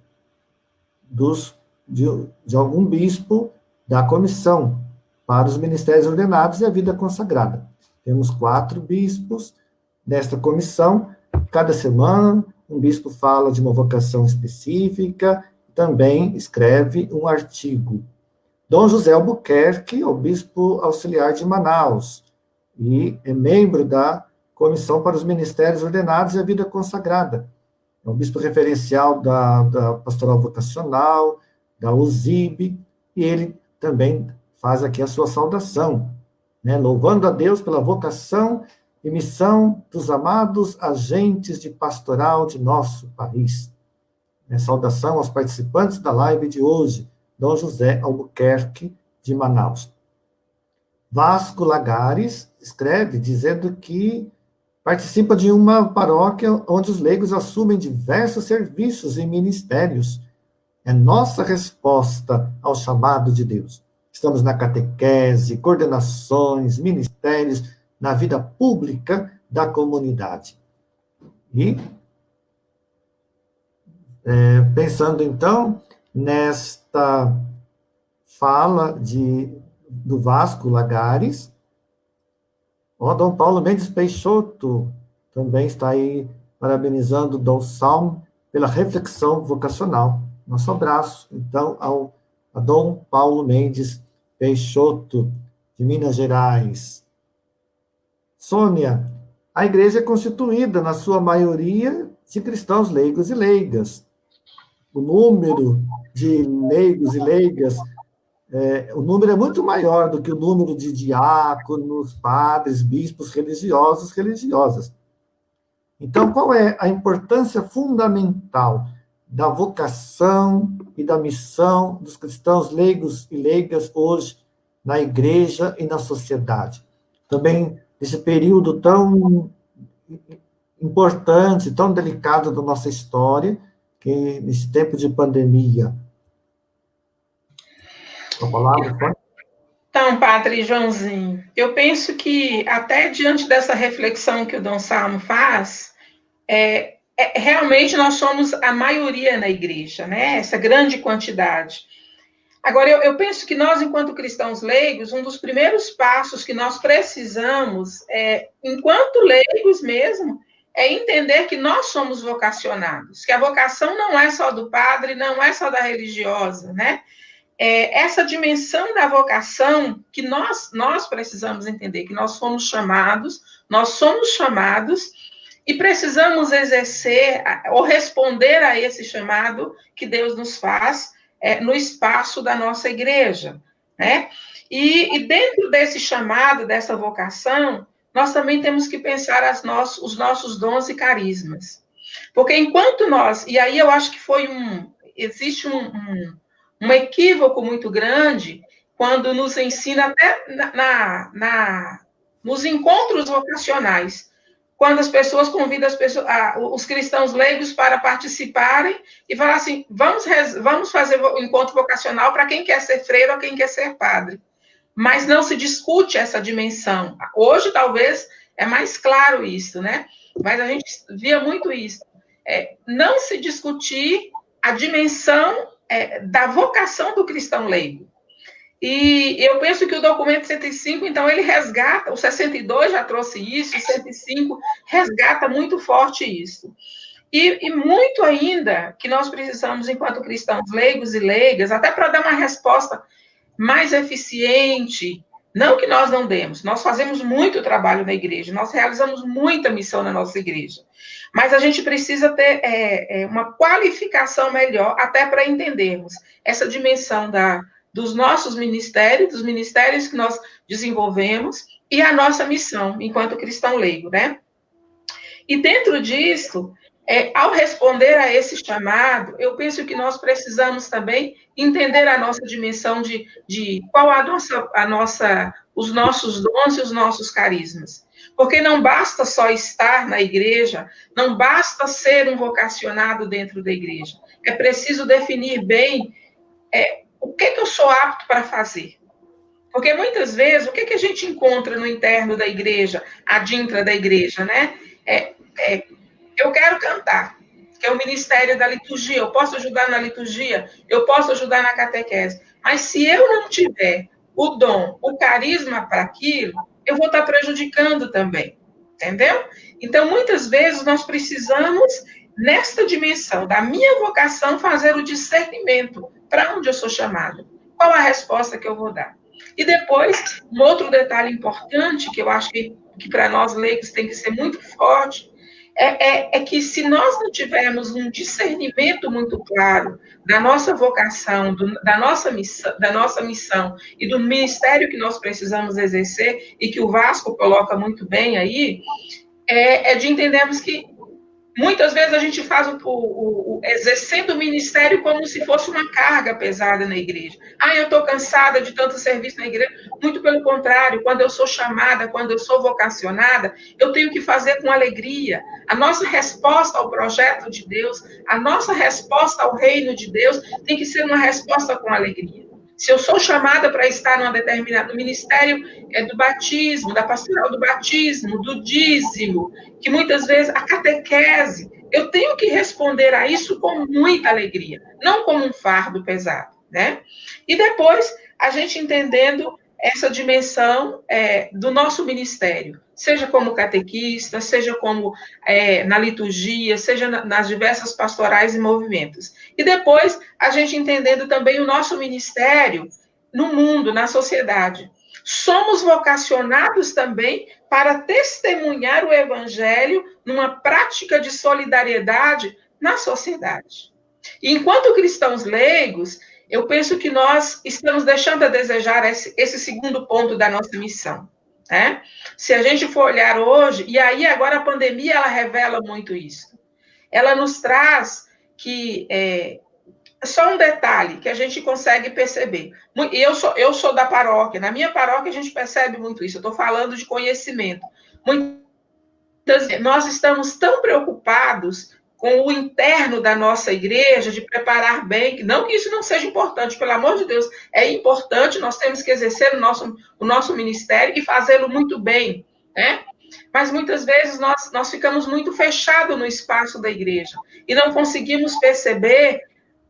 de algum bispo da comissão para os ministérios ordenados e a vida consagrada. Temos 4 bispos desta comissão. Cada semana, um bispo fala de uma vocação específica, também escreve um artigo. Dom José Albuquerque, o bispo auxiliar de Manaus, e é membro da Comissão para os Ministérios Ordenados e a Vida Consagrada. É um bispo referencial da Pastoral Vocacional, da USIB, e ele também faz aqui a sua saudação, né, louvando a Deus pela vocação e missão dos amados agentes de pastoral de nosso país. Saudação aos participantes da live de hoje, Dom José Albuquerque, de Manaus. Vasco Lagares escreve dizendo que participa de uma paróquia onde os leigos assumem diversos serviços e ministérios. É nossa resposta ao chamado de Deus. Estamos na catequese, coordenações, ministérios, na vida pública da comunidade. E, pensando, então, nesta fala do Vasco Lagares, Dom Paulo Mendes Peixoto também está aí parabenizando o Dom Salmo pela reflexão vocacional. Nosso abraço, então, a Dom Paulo Mendes Peixoto, de Minas Gerais. Sônia, a igreja é constituída, na sua maioria, de cristãos leigos e leigas. O número de leigos e leigas, o número é muito maior do que o número de diáconos, padres, bispos religiosos, religiosas. Então, qual é a importância fundamental da vocação e da missão dos cristãos leigos e leigas hoje na igreja e na sociedade? Também nesse período tão importante, tão delicado da nossa história, que nesse tempo de pandemia. A palavra, Então, Padre Joãozinho, eu penso que até diante dessa reflexão que o Dom Salmo faz, realmente nós somos a maioria na igreja, né? Essa grande quantidade. Agora, eu penso que nós, enquanto cristãos leigos, um dos primeiros passos que nós precisamos, enquanto leigos mesmo, é entender que nós somos vocacionados, que a vocação não é só do padre, não é só da religiosa, né? Essa dimensão da vocação que nós precisamos entender, que nós somos chamados e precisamos exercer ou responder a esse chamado que Deus nos faz no espaço da nossa igreja, né? E dentro desse chamado, dessa vocação, nós também temos que pensar os nossos dons e carismas. Porque enquanto nós... E aí eu acho que existe um equívoco muito grande quando nos ensina até nos encontros vocacionais, quando as pessoas convidam os cristãos leigos para participarem e falar assim, vamos fazer o encontro vocacional para quem quer ser freiro ou quem quer ser padre. Mas não se discute essa dimensão. Hoje, talvez, é mais claro isso, né? Mas a gente via muito isso. Não se discutir a dimensão da vocação do cristão leigo. E eu penso que o documento 105, então, ele resgata, o 62 já trouxe isso, o 105 resgata muito forte isso. E muito ainda que nós precisamos, enquanto cristãos leigos e leigas, até para dar uma resposta mais eficiente, não que nós não demos, nós fazemos muito trabalho na igreja, nós realizamos muita missão na nossa igreja, mas a gente precisa ter uma qualificação melhor, até para entendermos essa dimensão dos nossos ministérios, dos ministérios que nós desenvolvemos, e a nossa missão, enquanto cristão leigo, né? E dentro disso, ao responder a esse chamado, eu penso que nós precisamos também entender a nossa dimensão de qual os nossos dons e os nossos carismas. Porque não basta só estar na igreja, não basta ser um vocacionado dentro da igreja. É preciso definir bem o que eu sou apto para fazer. Porque muitas vezes, o que a gente encontra no interno da igreja, adintra da igreja, né? Eu quero cantar, que é o ministério da liturgia, eu posso ajudar na liturgia, eu posso ajudar na catequese, mas se eu não tiver o dom, o carisma para aquilo, eu vou estar prejudicando também, entendeu? Então, muitas vezes, nós precisamos, nesta dimensão da minha vocação, fazer o discernimento para onde eu sou chamado, qual a resposta que eu vou dar. E depois, um outro detalhe importante, que eu acho que para nós leigos tem que ser muito forte, é que se nós não tivermos um discernimento muito claro da nossa vocação, da nossa missão e do ministério que nós precisamos exercer, e que o Vasco coloca muito bem aí, de entendermos que muitas vezes a gente faz exercendo o ministério como se fosse uma carga pesada na igreja. Eu estou cansada de tanto serviço na igreja. Muito pelo contrário, quando eu sou chamada, quando eu sou vocacionada, eu tenho que fazer com alegria. A nossa resposta ao projeto de Deus, a nossa resposta ao reino de Deus, tem que ser uma resposta com alegria. Se eu sou chamada para estar num determinado ministério do batismo, da pastoral do batismo, do dízimo, que muitas vezes a catequese, eu tenho que responder a isso com muita alegria, não como um fardo pesado, né? E depois, a gente entendendo essa dimensão do nosso ministério, seja como catequista, seja como na liturgia, seja nas diversas pastorais e movimentos. E depois, a gente entendendo também o nosso ministério no mundo, na sociedade. Somos vocacionados também para testemunhar o evangelho numa prática de solidariedade na sociedade. E enquanto cristãos leigos, eu penso que nós estamos deixando a desejar esse segundo ponto da nossa missão. Né? Se a gente for olhar hoje, e aí agora a pandemia ela revela muito isso. Ela nos traz que só um detalhe que a gente consegue perceber. Eu sou da paróquia, na minha paróquia a gente percebe muito isso. Eu estou falando de conhecimento. Nós estamos tão preocupados com o interno da nossa igreja, de preparar bem, não que isso não seja importante, pelo amor de Deus, é importante, nós temos que exercer o nosso ministério e fazê-lo muito bem, né? Mas muitas vezes nós ficamos muito fechados no espaço da igreja e não conseguimos perceber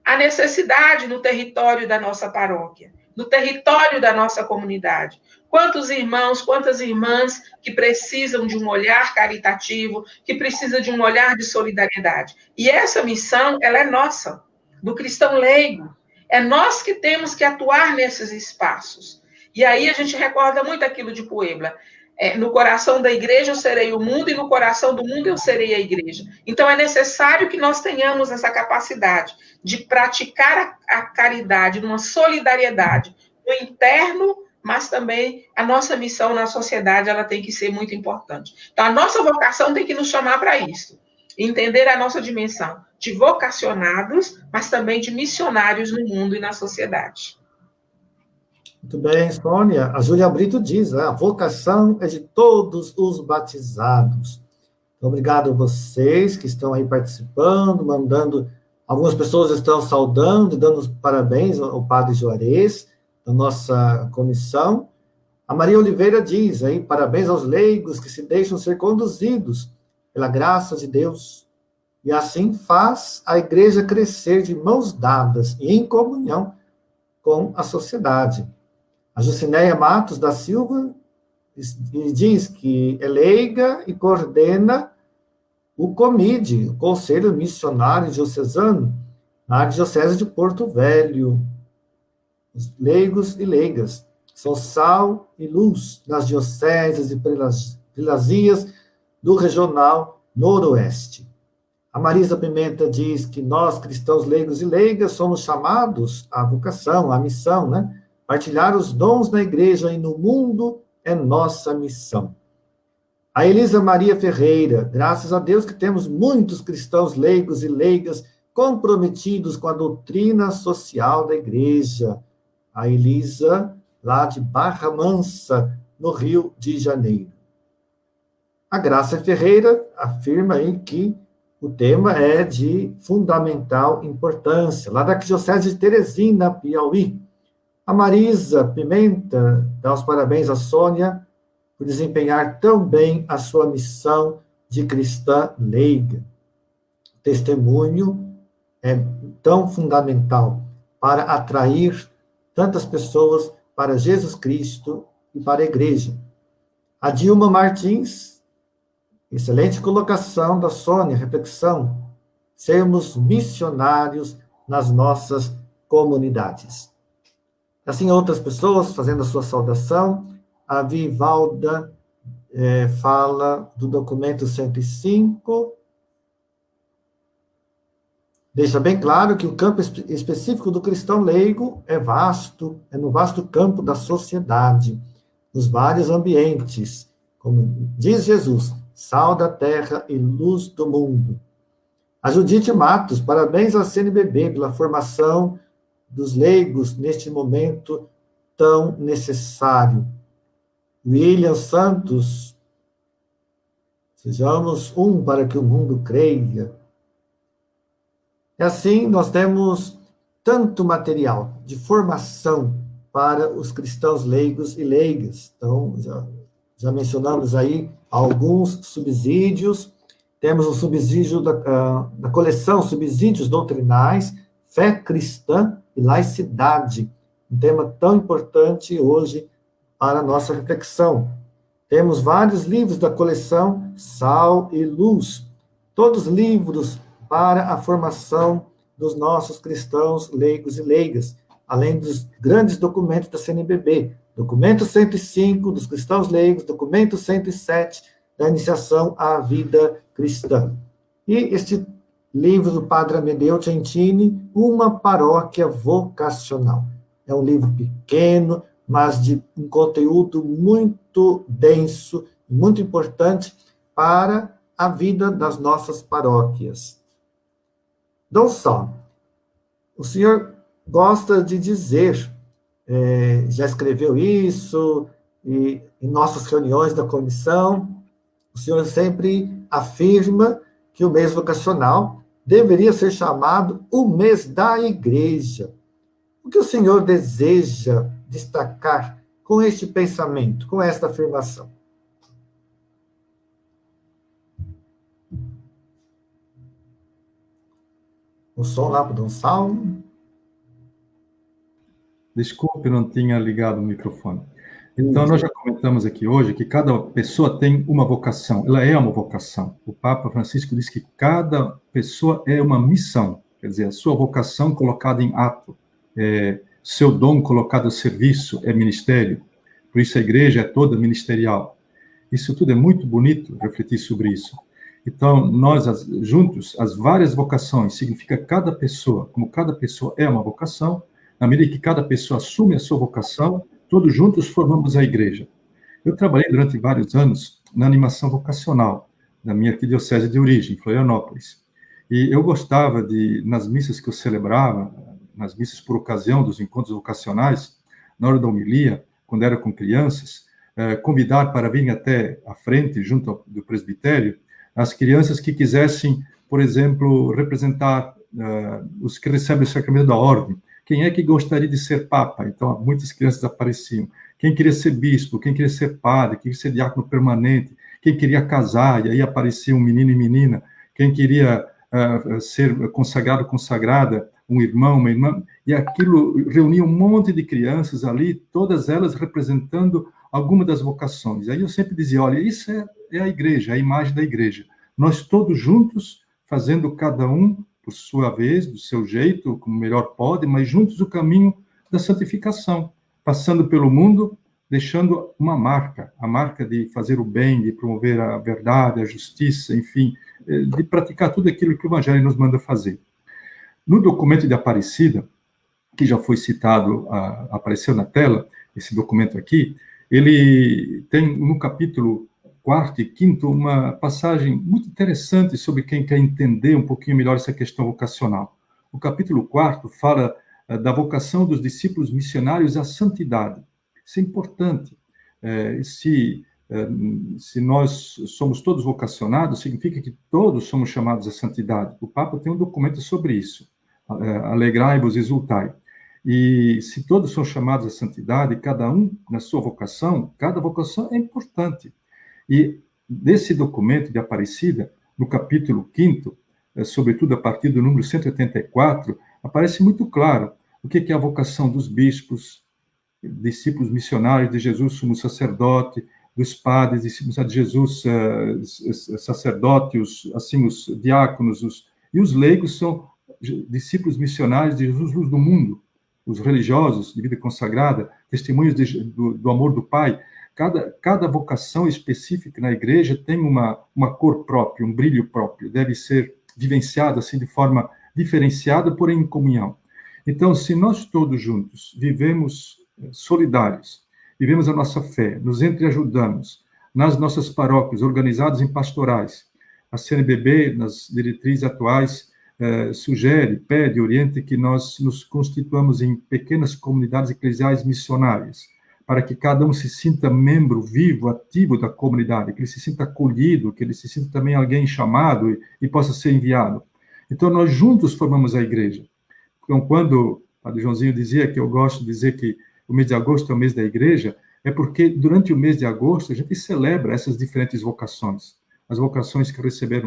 a necessidade no território da nossa paróquia, no território da nossa comunidade. Quantos irmãos, quantas irmãs que precisam de um olhar caritativo, que precisam de um olhar de solidariedade. E essa missão, ela é nossa, do cristão leigo. É nós que temos que atuar nesses espaços. E aí a gente recorda muito aquilo de Puebla. No coração da igreja eu serei o mundo e no coração do mundo eu serei a igreja. Então é necessário que nós tenhamos essa capacidade de praticar a caridade, numa solidariedade no interno, mas também a nossa missão na sociedade, ela tem que ser muito importante. Então a nossa vocação tem que nos chamar para isso. Entender a nossa dimensão de vocacionados, mas também de missionários no mundo e na sociedade. Muito bem, Sônia. A Júlia Brito diz, a vocação é de todos os batizados. Obrigado a vocês que estão aí participando, mandando. Algumas pessoas estão saudando, dando parabéns ao Padre Juarez, da nossa comissão. A Maria Oliveira diz aí, parabéns aos leigos que se deixam ser conduzidos pela graça de Deus. E assim faz a igreja crescer de mãos dadas e em comunhão com a sociedade. A Jucinéia Matos da Silva diz que é leiga e coordena o COMID, o Conselho Missionário Diocesano, na Arquidiocese de Porto Velho. Os leigos e leigas são sal e luz nas dioceses e prelazias do Regional Noroeste. A Marisa Pimenta diz que nós, cristãos leigos e leigas, somos chamados à vocação, à missão, né? Partilhar os dons na igreja e no mundo é nossa missão. A Elisa Maria Ferreira, graças a Deus que temos muitos cristãos leigos e leigas comprometidos com a doutrina social da igreja. A Elisa, lá de Barra Mansa, no Rio de Janeiro. A Graça Ferreira afirma aí que o tema é de fundamental importância, lá da Arquidiocese de Teresina, Piauí. A Marisa Pimenta dá os parabéns à Sônia por desempenhar tão bem a sua missão de cristã leiga. O testemunho é tão fundamental para atrair tantas pessoas para Jesus Cristo e para a igreja. A Dilma Martins, excelente colocação da Sônia, reflexão, sermos missionários nas nossas comunidades. Assim, outras pessoas fazendo a sua saudação, a Vivalda fala do documento 105, deixa bem claro que o campo específico do cristão leigo é vasto, é no vasto campo da sociedade, nos vários ambientes, como diz Jesus, sal da terra e luz do mundo. A Judite Matos, parabéns à CNBB pela formação dos leigos neste momento tão necessário. William Santos, sejamos um para que o mundo creia. E assim, nós temos tanto material de formação para os cristãos leigos e leigas. Então, já mencionamos aí alguns subsídios. Temos o subsídio da coleção Subsídios Doutrinais, Fé Cristã e Laicidade, um tema tão importante hoje para a nossa reflexão. Temos vários livros da coleção Sal e Luz, todos livros para a formação dos nossos cristãos leigos e leigas, além dos grandes documentos da CNBB, documento 105 dos cristãos leigos, documento 107 da iniciação à vida cristã. E este livro do Padre Amedeo Centini, Uma Paróquia Vocacional. É um livro pequeno, mas de um conteúdo muito denso, muito importante para a vida das nossas paróquias. Não só, o senhor gosta de dizer, já escreveu isso, e em nossas reuniões da comissão, o senhor sempre afirma que o mês vocacional deveria ser chamado o mês da igreja. O que o senhor deseja destacar com este pensamento, com esta afirmação? o som lá para Donsal. Desculpe, não tinha ligado o microfone. Então, nós já comentamos aqui hoje que cada pessoa tem uma vocação, ela é uma vocação. O Papa Francisco diz que cada pessoa é uma missão, quer dizer, a sua vocação colocada em ato, seu dom colocado a serviço é ministério, por isso a igreja é toda ministerial. Isso tudo é muito bonito, refletir sobre isso. Então, nós juntos, as várias vocações, significa cada pessoa, como cada pessoa é uma vocação, na medida que cada pessoa assume a sua vocação, todos juntos formamos a igreja. Eu trabalhei durante vários anos na animação vocacional, na minha arquidiocese de origem, Florianópolis. E eu gostava de, nas missas que eu celebrava, nas missas por ocasião dos encontros vocacionais, na hora da homilia, quando era com crianças, convidar para virem até a frente, junto do presbitério, as crianças que quisessem, por exemplo, representar os que recebem o sacramento da ordem. Quem é que gostaria de ser papa? Então, muitas crianças apareciam. Quem queria ser bispo? Quem queria ser padre? Quem queria ser diácono permanente? Quem queria casar? E aí aparecia um menino e menina. Quem queria ser consagrado, consagrada? Um irmão, uma irmã. E aquilo reunia um monte de crianças ali, todas elas representando alguma das vocações. Aí eu sempre dizia, olha, isso é a igreja, a imagem da igreja. Nós todos juntos, fazendo cada um por sua vez, do seu jeito, como melhor pode, mas juntos o caminho da santificação, passando pelo mundo, deixando uma marca, a marca de fazer o bem, de promover a verdade, a justiça, enfim, de praticar tudo aquilo que o Evangelho nos manda fazer. No documento de Aparecida, que já foi citado, apareceu na tela, esse documento aqui, ele tem no capítulo 4º e 5º, uma passagem muito interessante sobre quem quer entender um pouquinho melhor essa questão vocacional. O capítulo 4º fala da vocação dos discípulos missionários à santidade. Isso é importante. Se nós somos todos vocacionados, significa que todos somos chamados à santidade. O Papa tem um documento sobre isso. Alegrai-vos, exultai. E se todos são chamados à santidade, cada um na sua vocação, cada vocação é importante. E desse documento de Aparecida, no capítulo 5º, sobretudo a partir do número 184, aparece muito claro o que é a vocação dos bispos, discípulos missionários de Jesus, sumo sacerdote, dos padres, discípulos de Jesus, sacerdotes, assim, os diáconos, e os leigos são discípulos missionários de Jesus, luz do mundo, os religiosos de vida consagrada, testemunhos do amor do Pai. Cada vocação específica na igreja tem uma cor própria, um brilho próprio, deve ser vivenciado assim de forma diferenciada, porém em comunhão. Então, se nós todos juntos vivemos solidários, vivemos a nossa fé, nos entreajudamos nas nossas paróquias, organizados em pastorais, a CNBB, nas diretrizes atuais, sugere, pede, orienta que nós nos constituamos em pequenas comunidades eclesiais missionárias, para que cada um se sinta membro vivo, ativo da comunidade, que ele se sinta acolhido, que ele se sinta também alguém chamado e possa ser enviado. Então, nós juntos formamos a igreja. Então, quando o Padre Joãozinho dizia que eu gosto de dizer que o mês de agosto é o mês da igreja, é porque durante o mês de agosto a gente celebra essas diferentes vocações. As vocações que recebem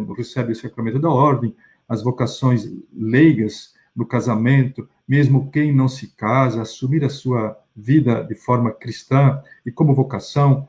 o sacramento da ordem, as vocações leigas no casamento, mesmo quem não se casa, assumir a sua vida de forma cristã e como vocação,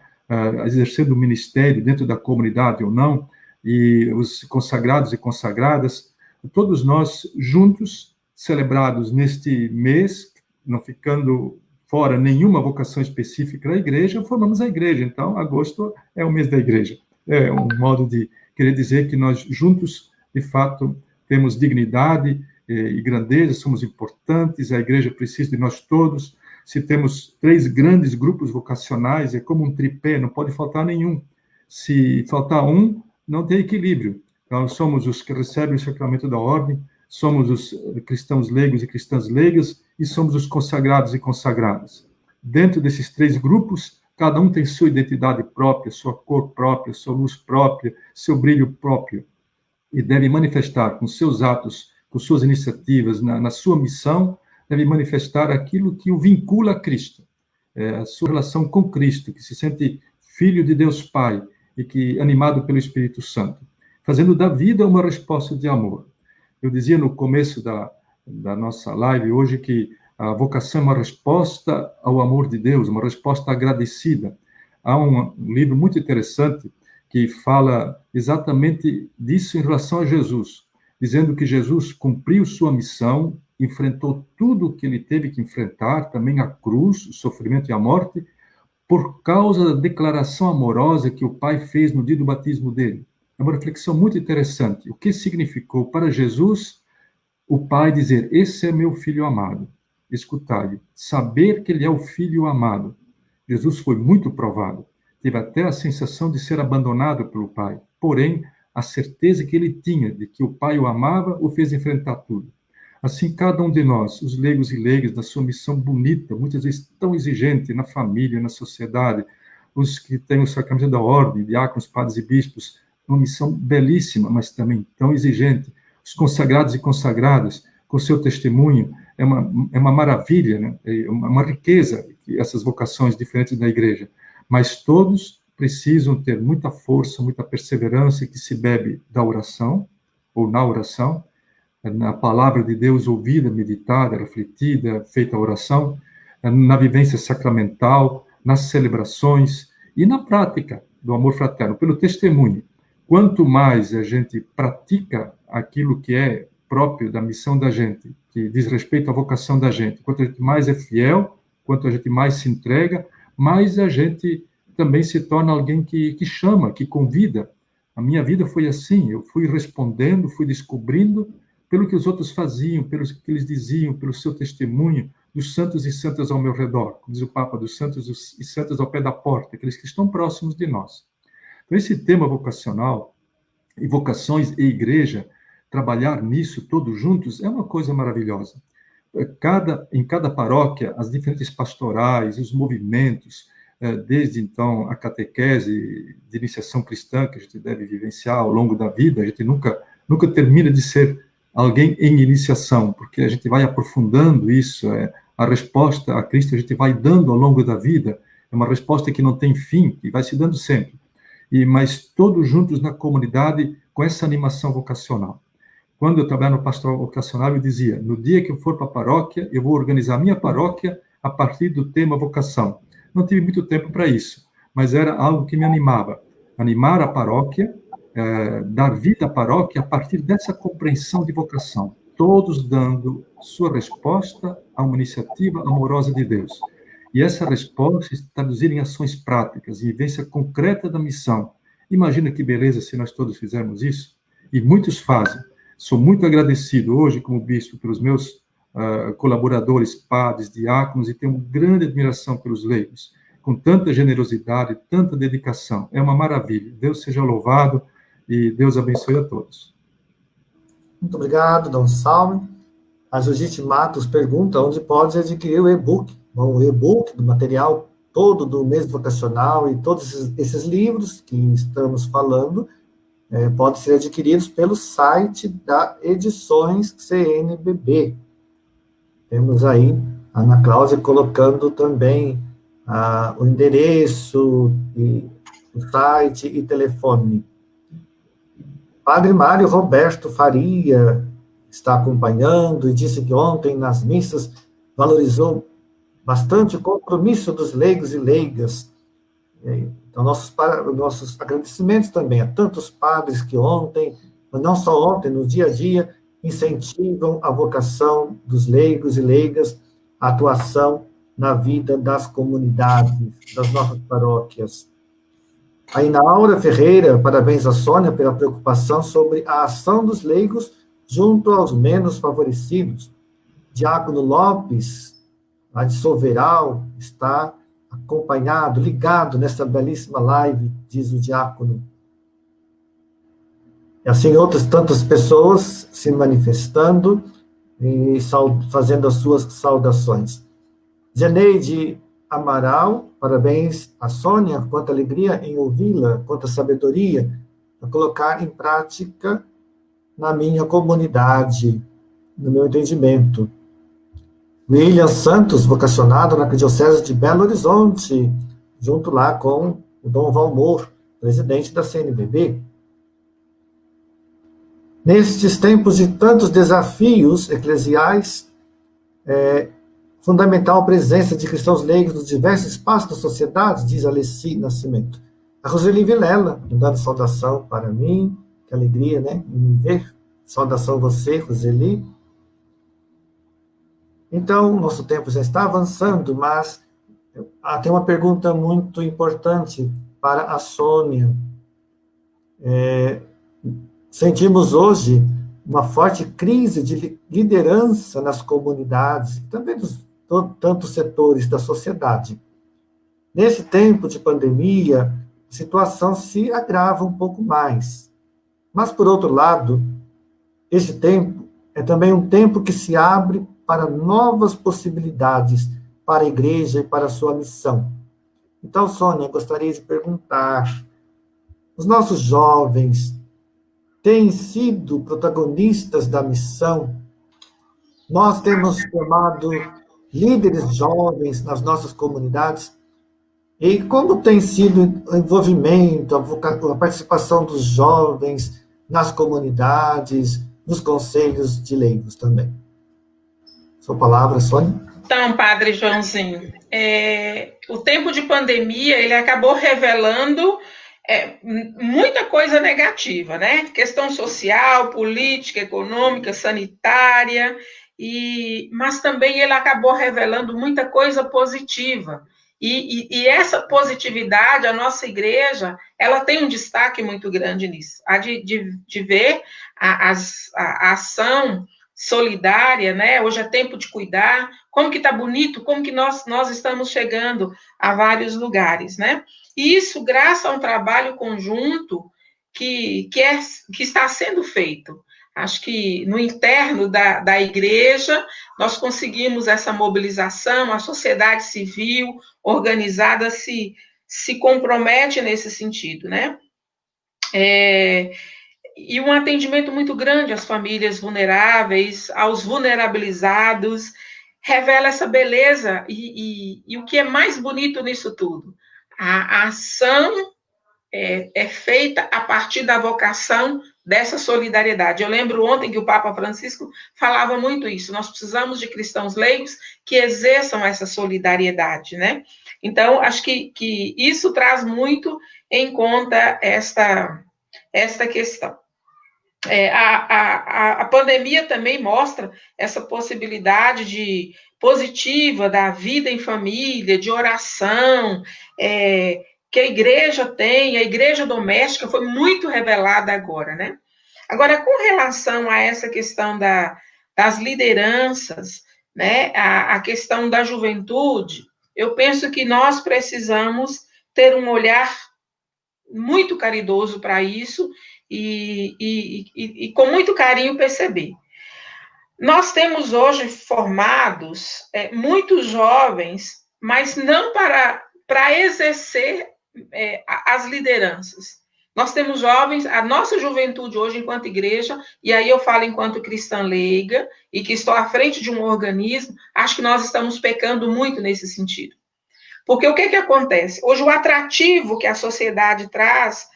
exercendo o ministério dentro da comunidade ou não, e os consagrados e consagradas, todos nós juntos, celebrados neste mês, não ficando fora nenhuma vocação específica da igreja, formamos a igreja. Então, agosto é o mês da igreja. É um modo de querer dizer que nós juntos, de fato, temos dignidade e grandeza, somos importantes, a igreja precisa de nós todos. Se temos 3 grandes grupos vocacionais, é como um tripé, não pode faltar nenhum. Se faltar um, não tem equilíbrio. Então, somos os que recebem o sacramento da ordem, somos os cristãos leigos e cristãs leigas, e somos os consagrados e consagradas. Dentro desses 3 grupos, cada um tem sua identidade própria, sua cor própria, sua luz própria, seu brilho próprio, e deve manifestar com seus atos, com suas iniciativas, na sua missão, deve manifestar aquilo que o vincula a Cristo, a sua relação com Cristo, que se sente filho de Deus Pai e que animado pelo Espírito Santo, fazendo da vida uma resposta de amor. Eu dizia no começo da nossa live hoje que a vocação é uma resposta ao amor de Deus, uma resposta agradecida. Há um livro muito interessante que fala exatamente disso em relação a Jesus, dizendo que Jesus cumpriu sua missão, enfrentou tudo o que ele teve que enfrentar, também a cruz, o sofrimento e a morte, por causa da declaração amorosa que o Pai fez no dia do batismo dele. É uma reflexão muito interessante. O que significou para Jesus o Pai dizer: esse é meu filho amado, escutai-o, saber que ele é o filho amado. Jesus foi muito provado, teve até a sensação de ser abandonado pelo Pai, porém, a certeza que ele tinha de que o Pai o amava o fez enfrentar tudo. Assim, cada um de nós, os leigos e leigas, na sua missão bonita, muitas vezes tão exigente na família, na sociedade, os que têm o sacramento da ordem, diáconos, padres e bispos, uma missão belíssima, mas também tão exigente. Os consagrados e consagradas, com seu testemunho, é uma maravilha, né? É uma riqueza, essas vocações diferentes da igreja. Mas todos precisam ter muita força, muita perseverança, que se bebe da oração, ou na oração, na palavra de Deus ouvida, meditada, refletida, feita a oração, na vivência sacramental, nas celebrações e na prática do amor fraterno, pelo testemunho. Quanto mais a gente pratica aquilo que é próprio da missão da gente, que diz respeito à vocação da gente, quanto a gente mais é fiel, quanto a gente mais se entrega, mais a gente também se torna alguém que chama, que convida. A minha vida foi assim, eu fui respondendo, fui descobrindo pelo que os outros faziam, pelo que eles diziam, pelo seu testemunho, dos santos e santas ao meu redor, como diz o Papa, dos santos e santas ao pé da porta, aqueles que estão próximos de nós. Então, esse tema vocacional, e vocações e igreja, trabalhar nisso todos juntos, é uma coisa maravilhosa. Em cada paróquia, as diferentes pastorais, os movimentos, desde, então, a catequese de iniciação cristã, que a gente deve vivenciar ao longo da vida, a gente nunca termina de ser alguém em iniciação, porque a gente vai aprofundando isso, a resposta a Cristo a gente vai dando ao longo da vida, é uma resposta que não tem fim, e vai se dando sempre. Mas todos juntos na comunidade, com essa animação vocacional. Quando eu trabalhava no pastoral vocacional, eu dizia: no dia que eu for para a paróquia, eu vou organizar a minha paróquia a partir do tema vocação. Não tive muito tempo para isso, mas era algo que me animava. Animar a paróquia, dar vida à paróquia a partir dessa compreensão de vocação. Todos dando sua resposta a uma iniciativa amorosa de Deus. E essa resposta se traduzir em ações práticas, em vivência concreta da missão. Imagina que beleza se nós todos fizermos isso. E muitos fazem. Sou muito agradecido hoje, como bispo, pelos meus colaboradores, padres, diáconos, e tenho uma grande admiração pelos leigos, com tanta generosidade, tanta dedicação. É uma maravilha. Deus seja louvado e Deus abençoe a todos. Muito obrigado, Dom Salme. A Judite Matos pergunta onde pode adquirir o e-book. Bom, o e-book do material todo do mês vocacional e todos esses livros que estamos falando podem ser adquiridos pelo site da Edições CNBB. Temos aí a Ana Cláudia colocando também o endereço, o site e telefone. Padre Mário Roberto Faria está acompanhando e disse que ontem, nas missas, valorizou bastante o compromisso dos leigos e leigas. Então, nossos agradecimentos também a tantos padres que ontem, mas não só ontem, no dia a dia, incentivam a vocação dos leigos e leigas, a atuação na vida das comunidades, das nossas paróquias. A Inaura Ferreira, parabéns a Sônia pela preocupação sobre a ação dos leigos junto aos menos favorecidos. Diácono Lopes, lá de Soveral, está acompanhado, ligado nessa belíssima live, diz o diácono. E assim outras tantas pessoas se manifestando e fazendo as suas saudações. Zeneide Amaral, parabéns a Sônia, quanta alegria em ouvi-la, quanta sabedoria a colocar em prática na minha comunidade, no meu entendimento. William Santos, vocacionado na Arquidiocese de Belo Horizonte, junto lá com o Dom Valmor, presidente da CNBB. Nestes tempos de tantos desafios eclesiais, é fundamental a presença de cristãos leigos nos diversos espaços da sociedade, diz Alessi Nascimento. A Roseli Vilela, dando saudação para mim, que alegria, né, em me ver. Saudação a você, Roseli. Então, nosso tempo já está avançando, mas tem uma pergunta muito importante para a Sônia. Sentimos hoje uma forte crise de liderança nas comunidades, também dos tantos setores da sociedade. Nesse tempo de pandemia, a situação se agrava um pouco mais. Mas, por outro lado, este tempo é também um tempo que se abre para novas possibilidades para a igreja e para a sua missão. Então, Sônia, gostaria de perguntar, os nossos jovens têm sido protagonistas da missão? Nós temos formado líderes jovens nas nossas comunidades? E como tem sido o envolvimento, a participação dos jovens nas comunidades, nos conselhos de leigos também? Sua palavra, Sônia. Então, Padre Joãozinho, o tempo de pandemia, ele acabou revelando muita coisa negativa, né? Questão social, política, econômica, sanitária, mas também ele acabou revelando muita coisa positiva. E essa positividade, a nossa igreja, ela tem um destaque muito grande nisso. A de ver a ação solidária, né? Hoje é tempo de cuidar, como que tá bonito, como que nós estamos chegando a vários lugares, né? E isso graças a um trabalho conjunto que está sendo feito. Acho que no interno da igreja, nós conseguimos essa mobilização, a sociedade civil organizada se compromete nesse sentido, né? E um atendimento muito grande às famílias vulneráveis, aos vulnerabilizados, revela essa beleza e o que é mais bonito nisso tudo? A ação é feita a partir da vocação dessa solidariedade. Eu lembro ontem que o Papa Francisco falava muito isso, nós precisamos de cristãos leigos que exerçam essa solidariedade, né? Então, acho que isso traz muito em conta esta questão. A pandemia também mostra essa possibilidade positiva da vida em família, de oração, que a igreja doméstica foi muito revelada agora, né? Agora, com relação a essa questão das lideranças, né, a questão da juventude, eu penso que nós precisamos ter um olhar muito caridoso para isso e com muito carinho perceber. Nós temos hoje formados muitos jovens, mas não para exercer as lideranças. Nós temos jovens, a nossa juventude hoje, enquanto igreja, e aí eu falo enquanto cristã leiga, e que estou à frente de um organismo, acho que nós estamos pecando muito nesse sentido. Porque o que acontece? Hoje, o atrativo que a sociedade traz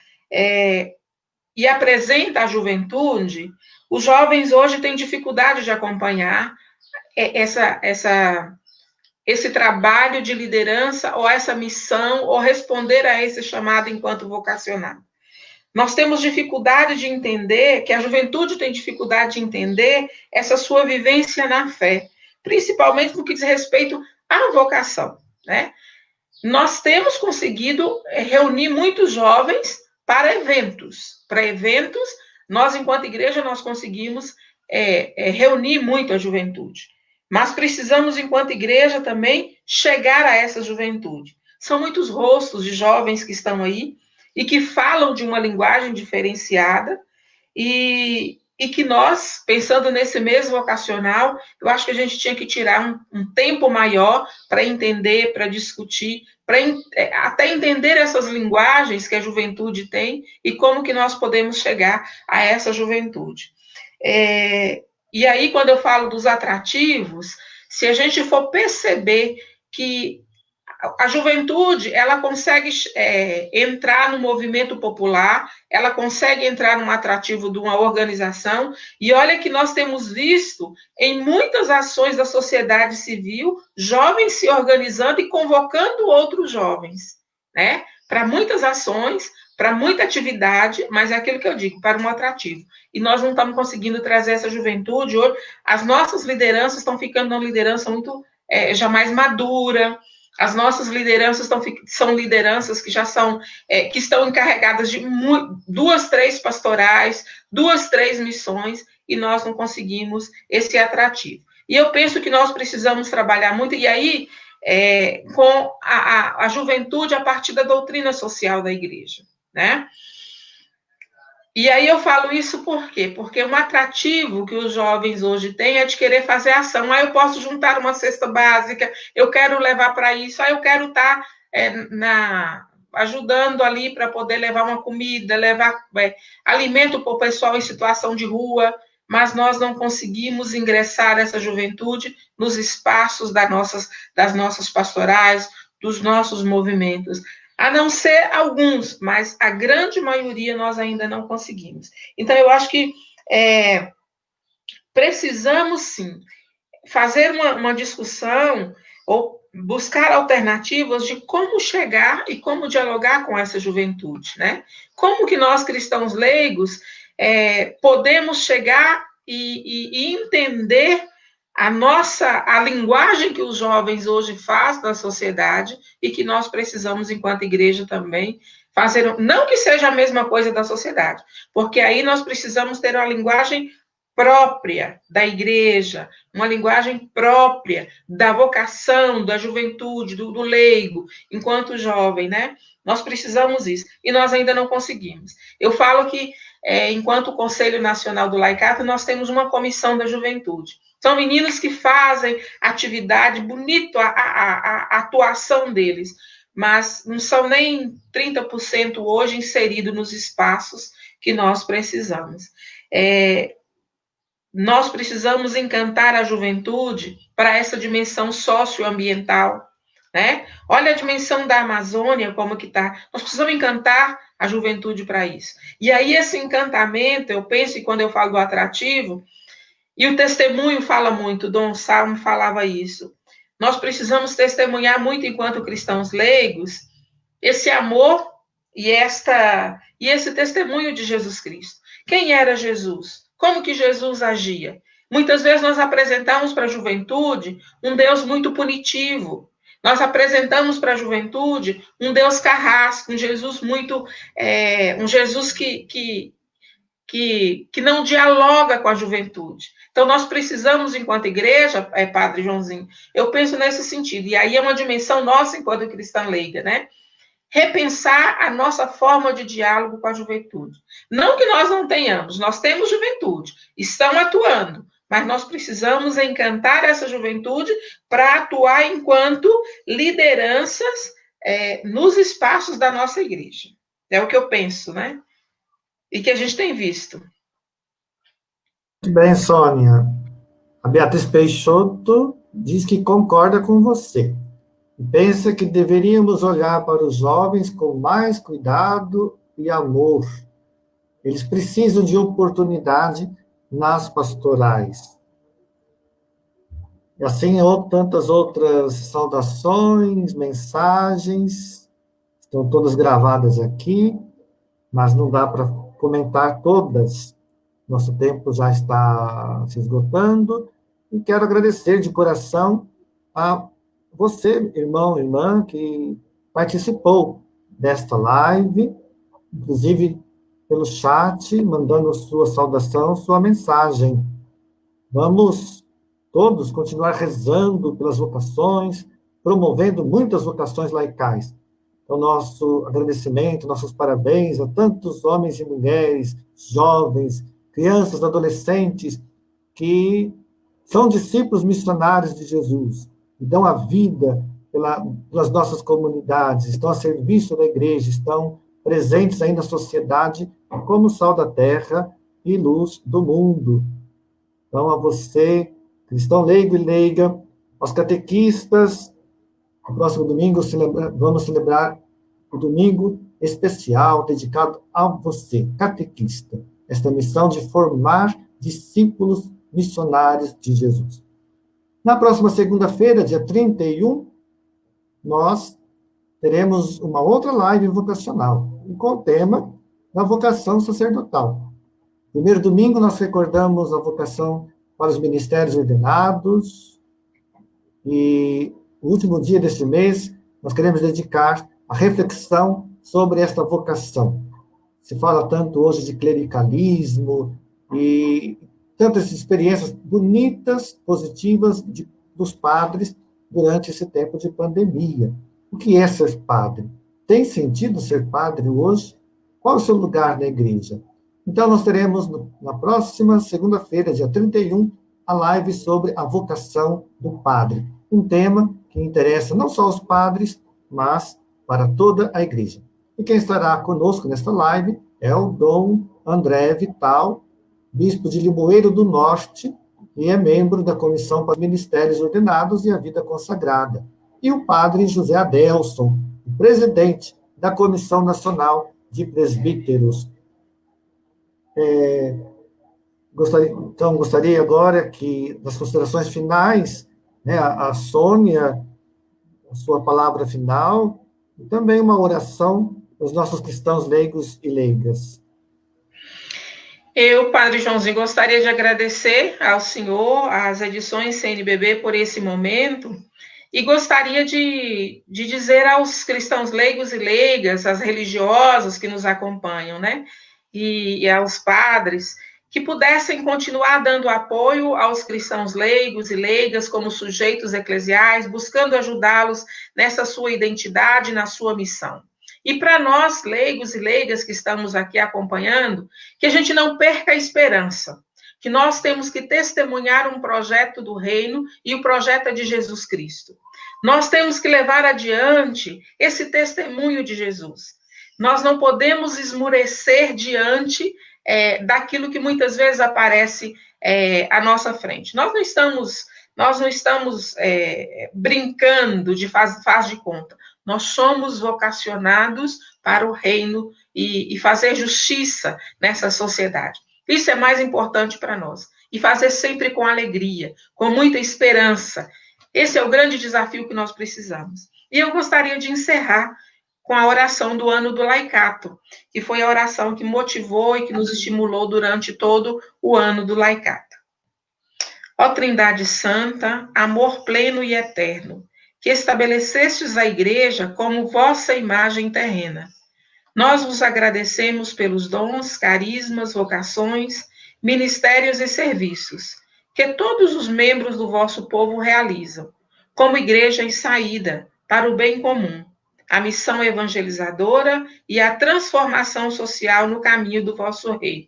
e apresenta à juventude, os jovens hoje têm dificuldade de acompanhar esse trabalho de liderança, ou essa missão, ou responder a esse chamado enquanto vocacionado. Nós temos dificuldade de entender, que a juventude tem dificuldade de entender essa sua vivência na fé, principalmente no que diz respeito à vocação, né? Nós temos conseguido reunir muitos jovens para eventos. Para eventos, nós, enquanto igreja, nós conseguimos reunir muito a juventude. Mas precisamos, enquanto igreja, também chegar a essa juventude. São muitos rostos de jovens que estão aí e que falam de uma linguagem diferenciada e que nós, pensando nesse mês vocacional, eu acho que a gente tinha que tirar um tempo maior para entender, para discutir, para até entender essas linguagens que a juventude tem e como que nós podemos chegar a essa juventude. E aí, quando eu falo dos atrativos, se a gente for perceber que a juventude, ela consegue entrar no movimento popular, ela consegue entrar num atrativo de uma organização, e olha que nós temos visto em muitas ações da sociedade civil, jovens se organizando e convocando outros jovens, né? Para muitas ações, para muita atividade, mas é aquilo que eu digo, para um atrativo. E nós não estamos conseguindo trazer essa juventude hoje. As nossas lideranças estão ficando uma liderança muito já mais madura. As nossas lideranças são lideranças que já são, que estão encarregadas de 2, 3 pastorais, 2, 3 missões, e nós não conseguimos esse atrativo. E eu penso que nós precisamos trabalhar muito, e aí, com a juventude a partir da doutrina social da igreja, né? E aí eu falo isso por quê? Porque um atrativo que os jovens hoje têm é de querer fazer ação. Eu posso juntar uma cesta básica, eu quero levar para isso, eu quero estar ajudando ali para poder levar uma comida, levar alimento para o pessoal em situação de rua, mas nós não conseguimos ingressar essa juventude nos espaços das nossas pastorais, dos nossos movimentos. A não ser alguns, mas a grande maioria nós ainda não conseguimos. Então, eu acho que precisamos, sim, fazer uma discussão ou buscar alternativas de como chegar e como dialogar com essa juventude, né? Como que nós, cristãos leigos, podemos chegar e entender a linguagem que os jovens hoje fazem na sociedade e que nós precisamos, enquanto igreja, também fazer, não que seja a mesma coisa da sociedade, porque aí nós precisamos ter uma linguagem própria da igreja, uma linguagem própria da vocação, da juventude, do leigo, enquanto jovem, né? Nós precisamos isso, e nós ainda não conseguimos. Eu falo que, enquanto Conselho Nacional do Laicato, nós temos uma comissão da juventude. São meninos que fazem atividade, bonito a atuação deles, mas não são nem 30% hoje inseridos nos espaços que nós precisamos. Nós precisamos encantar a juventude para essa dimensão socioambiental, né? Olha a dimensão da Amazônia, como que está. Nós precisamos encantar a juventude para isso. E aí, esse encantamento, eu penso, e quando eu falo do atrativo, e o testemunho fala muito, Dom Salmo falava isso. Nós precisamos testemunhar muito, enquanto cristãos leigos, esse amor e esse testemunho de Jesus Cristo. Quem era Jesus? Como que Jesus agia? Muitas vezes nós apresentamos para a juventude um Deus muito punitivo. Nós apresentamos para a juventude um Deus carrasco, um Jesus muito... um Jesus que não dialoga com a juventude. Então, nós precisamos, enquanto igreja, Padre Joãozinho, eu penso nesse sentido, e aí é uma dimensão nossa, enquanto cristã leiga, né? Repensar a nossa forma de diálogo com a juventude. Não que nós não tenhamos, nós temos juventude, estão atuando, mas nós precisamos encantar essa juventude para atuar enquanto lideranças nos espaços da nossa igreja. É o que eu penso, né? E que a gente tem visto. Muito bem, Sônia. A Beatriz Peixoto diz que concorda com você. E pensa que deveríamos olhar para os jovens com mais cuidado e amor. Eles precisam de oportunidade nas pastorais. E assim, tantas outras saudações, mensagens, estão todas gravadas aqui, mas não dá para comentar todas. Nosso tempo já está se esgotando, e quero agradecer de coração a você, irmão, irmã, que participou desta live, inclusive pelo chat, mandando sua saudação, sua mensagem. Vamos todos continuar rezando pelas vocações, promovendo muitas vocações laicais. Então, nosso agradecimento, nossos parabéns a tantos homens e mulheres, jovens, crianças, adolescentes, que são discípulos missionários de Jesus, e dão a vida pelas nossas comunidades, estão a serviço da igreja, estão presentes aí na sociedade como sal da terra e luz do mundo. Então, a você, cristão leigo e leiga, aos catequistas, No próximo domingo, vamos celebrar o domingo especial dedicado a você, catequista, esta missão de formar discípulos missionários de Jesus. Na próxima segunda-feira, dia 31, nós teremos uma outra live vocacional, com o tema da vocação sacerdotal. Primeiro domingo, nós recordamos a vocação para os ministérios ordenados, e o último dia deste mês, nós queremos dedicar a reflexão sobre esta vocação. Se fala tanto hoje de clericalismo e tantas experiências bonitas, positivas dos padres durante esse tempo de pandemia. O que é ser padre? Tem sentido ser padre hoje? Qual é o seu lugar na igreja? Então, nós teremos na próxima segunda-feira, dia 31, a live sobre a vocação do padre. Um tema que interessa não só aos padres, mas para toda a igreja. E quem estará conosco nesta live é o Dom André Vital, bispo de Limoeiro do Norte, e é membro da Comissão para os Ministérios Ordenados e a Vida Consagrada. E o padre José Adelson, presidente da Comissão Nacional de Presbíteros. Gostaria agora que, nas considerações finais, né, a Sônia, a sua palavra final, e também uma oração para os nossos cristãos leigos e leigas. Eu, Padre Joãozinho, gostaria de agradecer ao senhor, às edições CNBB, por esse momento, e gostaria de dizer aos cristãos leigos e leigas, às religiosas que nos acompanham, né, e aos padres, que pudessem continuar dando apoio aos cristãos leigos e leigas como sujeitos eclesiais, buscando ajudá-los nessa sua identidade, na sua missão. E para nós, leigos e leigas que estamos aqui acompanhando, que a gente não perca a esperança, que nós temos que testemunhar um projeto do reino, e o projeto é de Jesus Cristo. Nós temos que levar adiante esse testemunho de Jesus. Nós não podemos esmurecer diante daquilo que muitas vezes aparece à nossa frente. Nós não estamos brincando de faz de conta. Nós somos vocacionados para o reino e fazer justiça nessa sociedade. Isso é mais importante para nós. E fazer sempre com alegria, com muita esperança. Esse é o grande desafio que nós precisamos. E eu gostaria de encerrar com a oração do ano do Laicato, que foi a oração que motivou e que nos estimulou durante todo o ano do Laicato. Ó Trindade Santa, amor pleno e eterno, que estabelecestes a Igreja como vossa imagem terrena. Nós vos agradecemos pelos dons, carismas, vocações, ministérios e serviços que todos os membros do vosso povo realizam, como igreja em saída para o bem comum, a missão evangelizadora e a transformação social no caminho do vosso reino.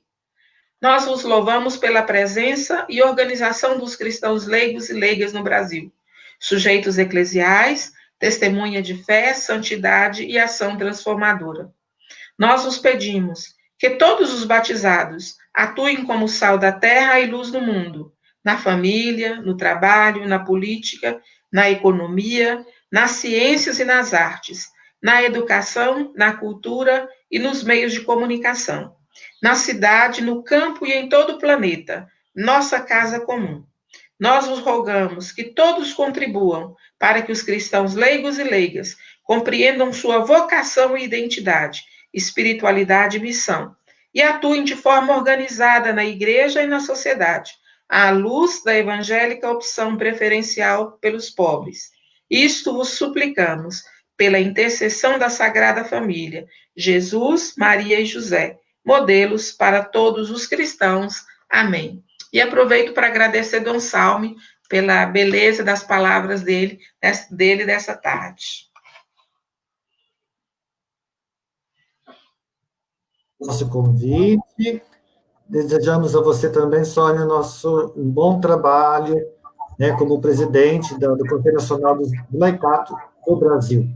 Nós vos louvamos pela presença e organização dos cristãos leigos e leigas no Brasil, sujeitos eclesiais, testemunha de fé, santidade e ação transformadora. Nós vos pedimos que todos os batizados atuem como sal da terra e luz do mundo, na família, no trabalho, na política, na economia, nas ciências e nas artes, na educação, na cultura e nos meios de comunicação, na cidade, no campo e em todo o planeta, nossa casa comum. Nós vos rogamos que todos contribuam para que os cristãos leigos e leigas compreendam sua vocação e identidade, espiritualidade e missão, e atuem de forma organizada na igreja e na sociedade, à luz da evangélica opção preferencial pelos pobres. Isto vos suplicamos, pela intercessão da Sagrada Família, Jesus, Maria e José, modelos para todos os cristãos. Amém. E aproveito para agradecer Dom Salme pela beleza das palavras dele dessa tarde. Nosso convite. Desejamos a você também, Sônia, um bom trabalho, né, como presidente do Conselho Nacional do Laicato do Brasil.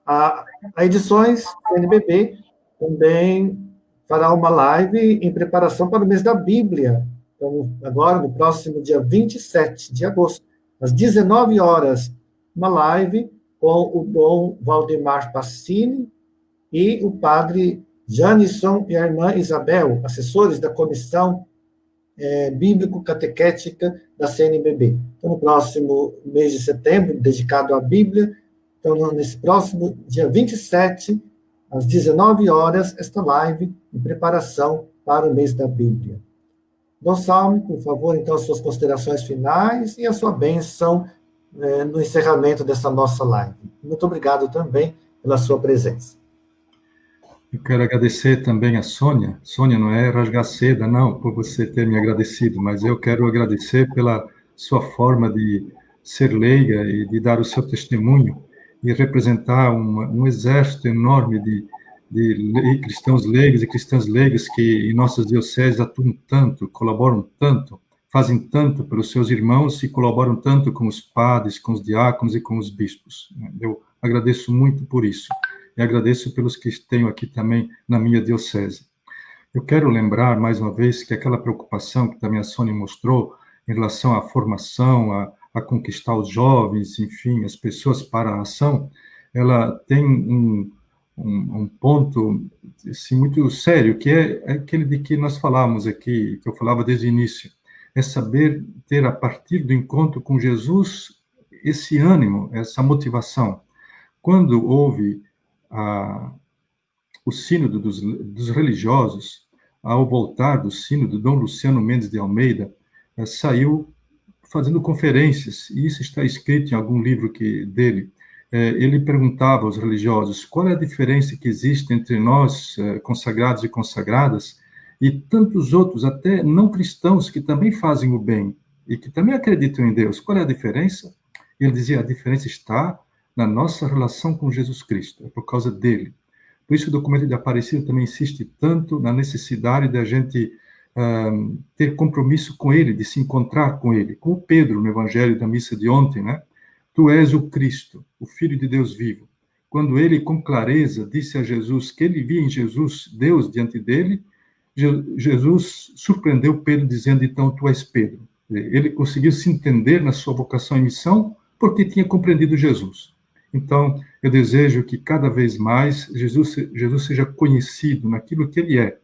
A Edições CNBB também fará uma live em preparação para o mês da Bíblia, então, agora, no próximo dia 27 de agosto, às 19 horas, uma live com o Dom Valdemar Passini e o padre Janison e a irmã Isabel, assessores da Comissão Bíblico-Catequética da CNBB. Então, no próximo mês de setembro, dedicado à Bíblia, então, nesse próximo dia 27, às 19 horas, esta live em preparação para o mês da Bíblia. Dom Salme, por favor, então, as suas considerações finais e a sua bênção no encerramento dessa nossa live. Muito obrigado também pela sua presença. Eu quero agradecer também a Sônia. Sônia, não é rasgar seda, não, por você ter me agradecido, mas eu quero agradecer pela sua forma de ser leiga e de dar o seu testemunho e representar um exército enorme de cristãos leigos e cristãs leigas que em nossas dioceses atuam tanto, colaboram tanto, fazem tanto pelos seus irmãos e colaboram tanto com os padres, com os diáconos e com os bispos. Eu agradeço muito por isso. E agradeço pelos que tenho aqui também na minha diocese. Eu quero lembrar, mais uma vez, que aquela preocupação que também a Sônia mostrou em relação à formação, a conquistar os jovens, enfim, as pessoas para a ação, ela tem um ponto assim, muito sério, que é aquele de que nós falamos aqui, que eu falava desde o início, é saber ter, a partir do encontro com Jesus, esse ânimo, essa motivação. Quando houve o sínodo dos religiosos, ao voltar do sínodo, Dom Luciano Mendes de Almeida saiu fazendo conferências, e isso está escrito em algum livro dele. Ele perguntava aos religiosos qual é a diferença que existe entre nós, consagrados e consagradas, e tantos outros, até não cristãos, que também fazem o bem e que também acreditam em Deus. Qual é a diferença? Ele dizia, a diferença está na nossa relação com Jesus Cristo, é por causa dele. Por isso o documento de Aparecida também insiste tanto na necessidade de a gente ter compromisso com ele, de se encontrar com ele. Como Pedro, no Evangelho da missa de ontem, né? Tu és o Cristo, o Filho de Deus vivo. Quando ele, com clareza, disse a Jesus que ele via em Jesus Deus diante dele, Jesus surpreendeu Pedro dizendo, então, tu és Pedro. Ele conseguiu se entender na sua vocação e missão porque tinha compreendido Jesus. Então, eu desejo que cada vez mais Jesus seja conhecido naquilo que ele é,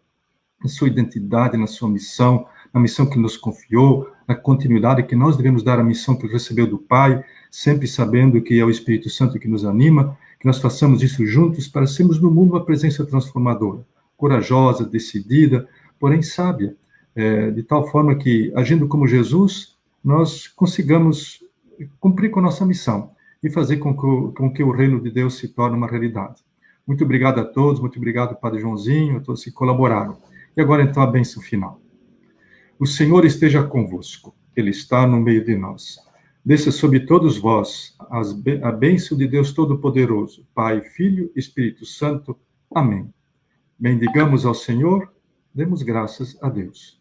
na sua identidade, na sua missão, na missão que nos confiou, na continuidade que nós devemos dar à missão que ele recebeu do Pai, sempre sabendo que é o Espírito Santo que nos anima, que nós façamos isso juntos para sermos no mundo uma presença transformadora, corajosa, decidida, porém sábia, de tal forma que, agindo como Jesus, nós consigamos cumprir com a nossa missão e fazer com que o reino de Deus se torne uma realidade. Muito obrigado a todos, muito obrigado, Padre Joãozinho, a todos que colaboraram. E agora, então, a bênção final. O Senhor esteja convosco, Ele está no meio de nós. Desça sobre todos vós a bênção de Deus Todo-Poderoso, Pai, Filho e Espírito Santo. Amém. Bendigamos ao Senhor, demos graças a Deus.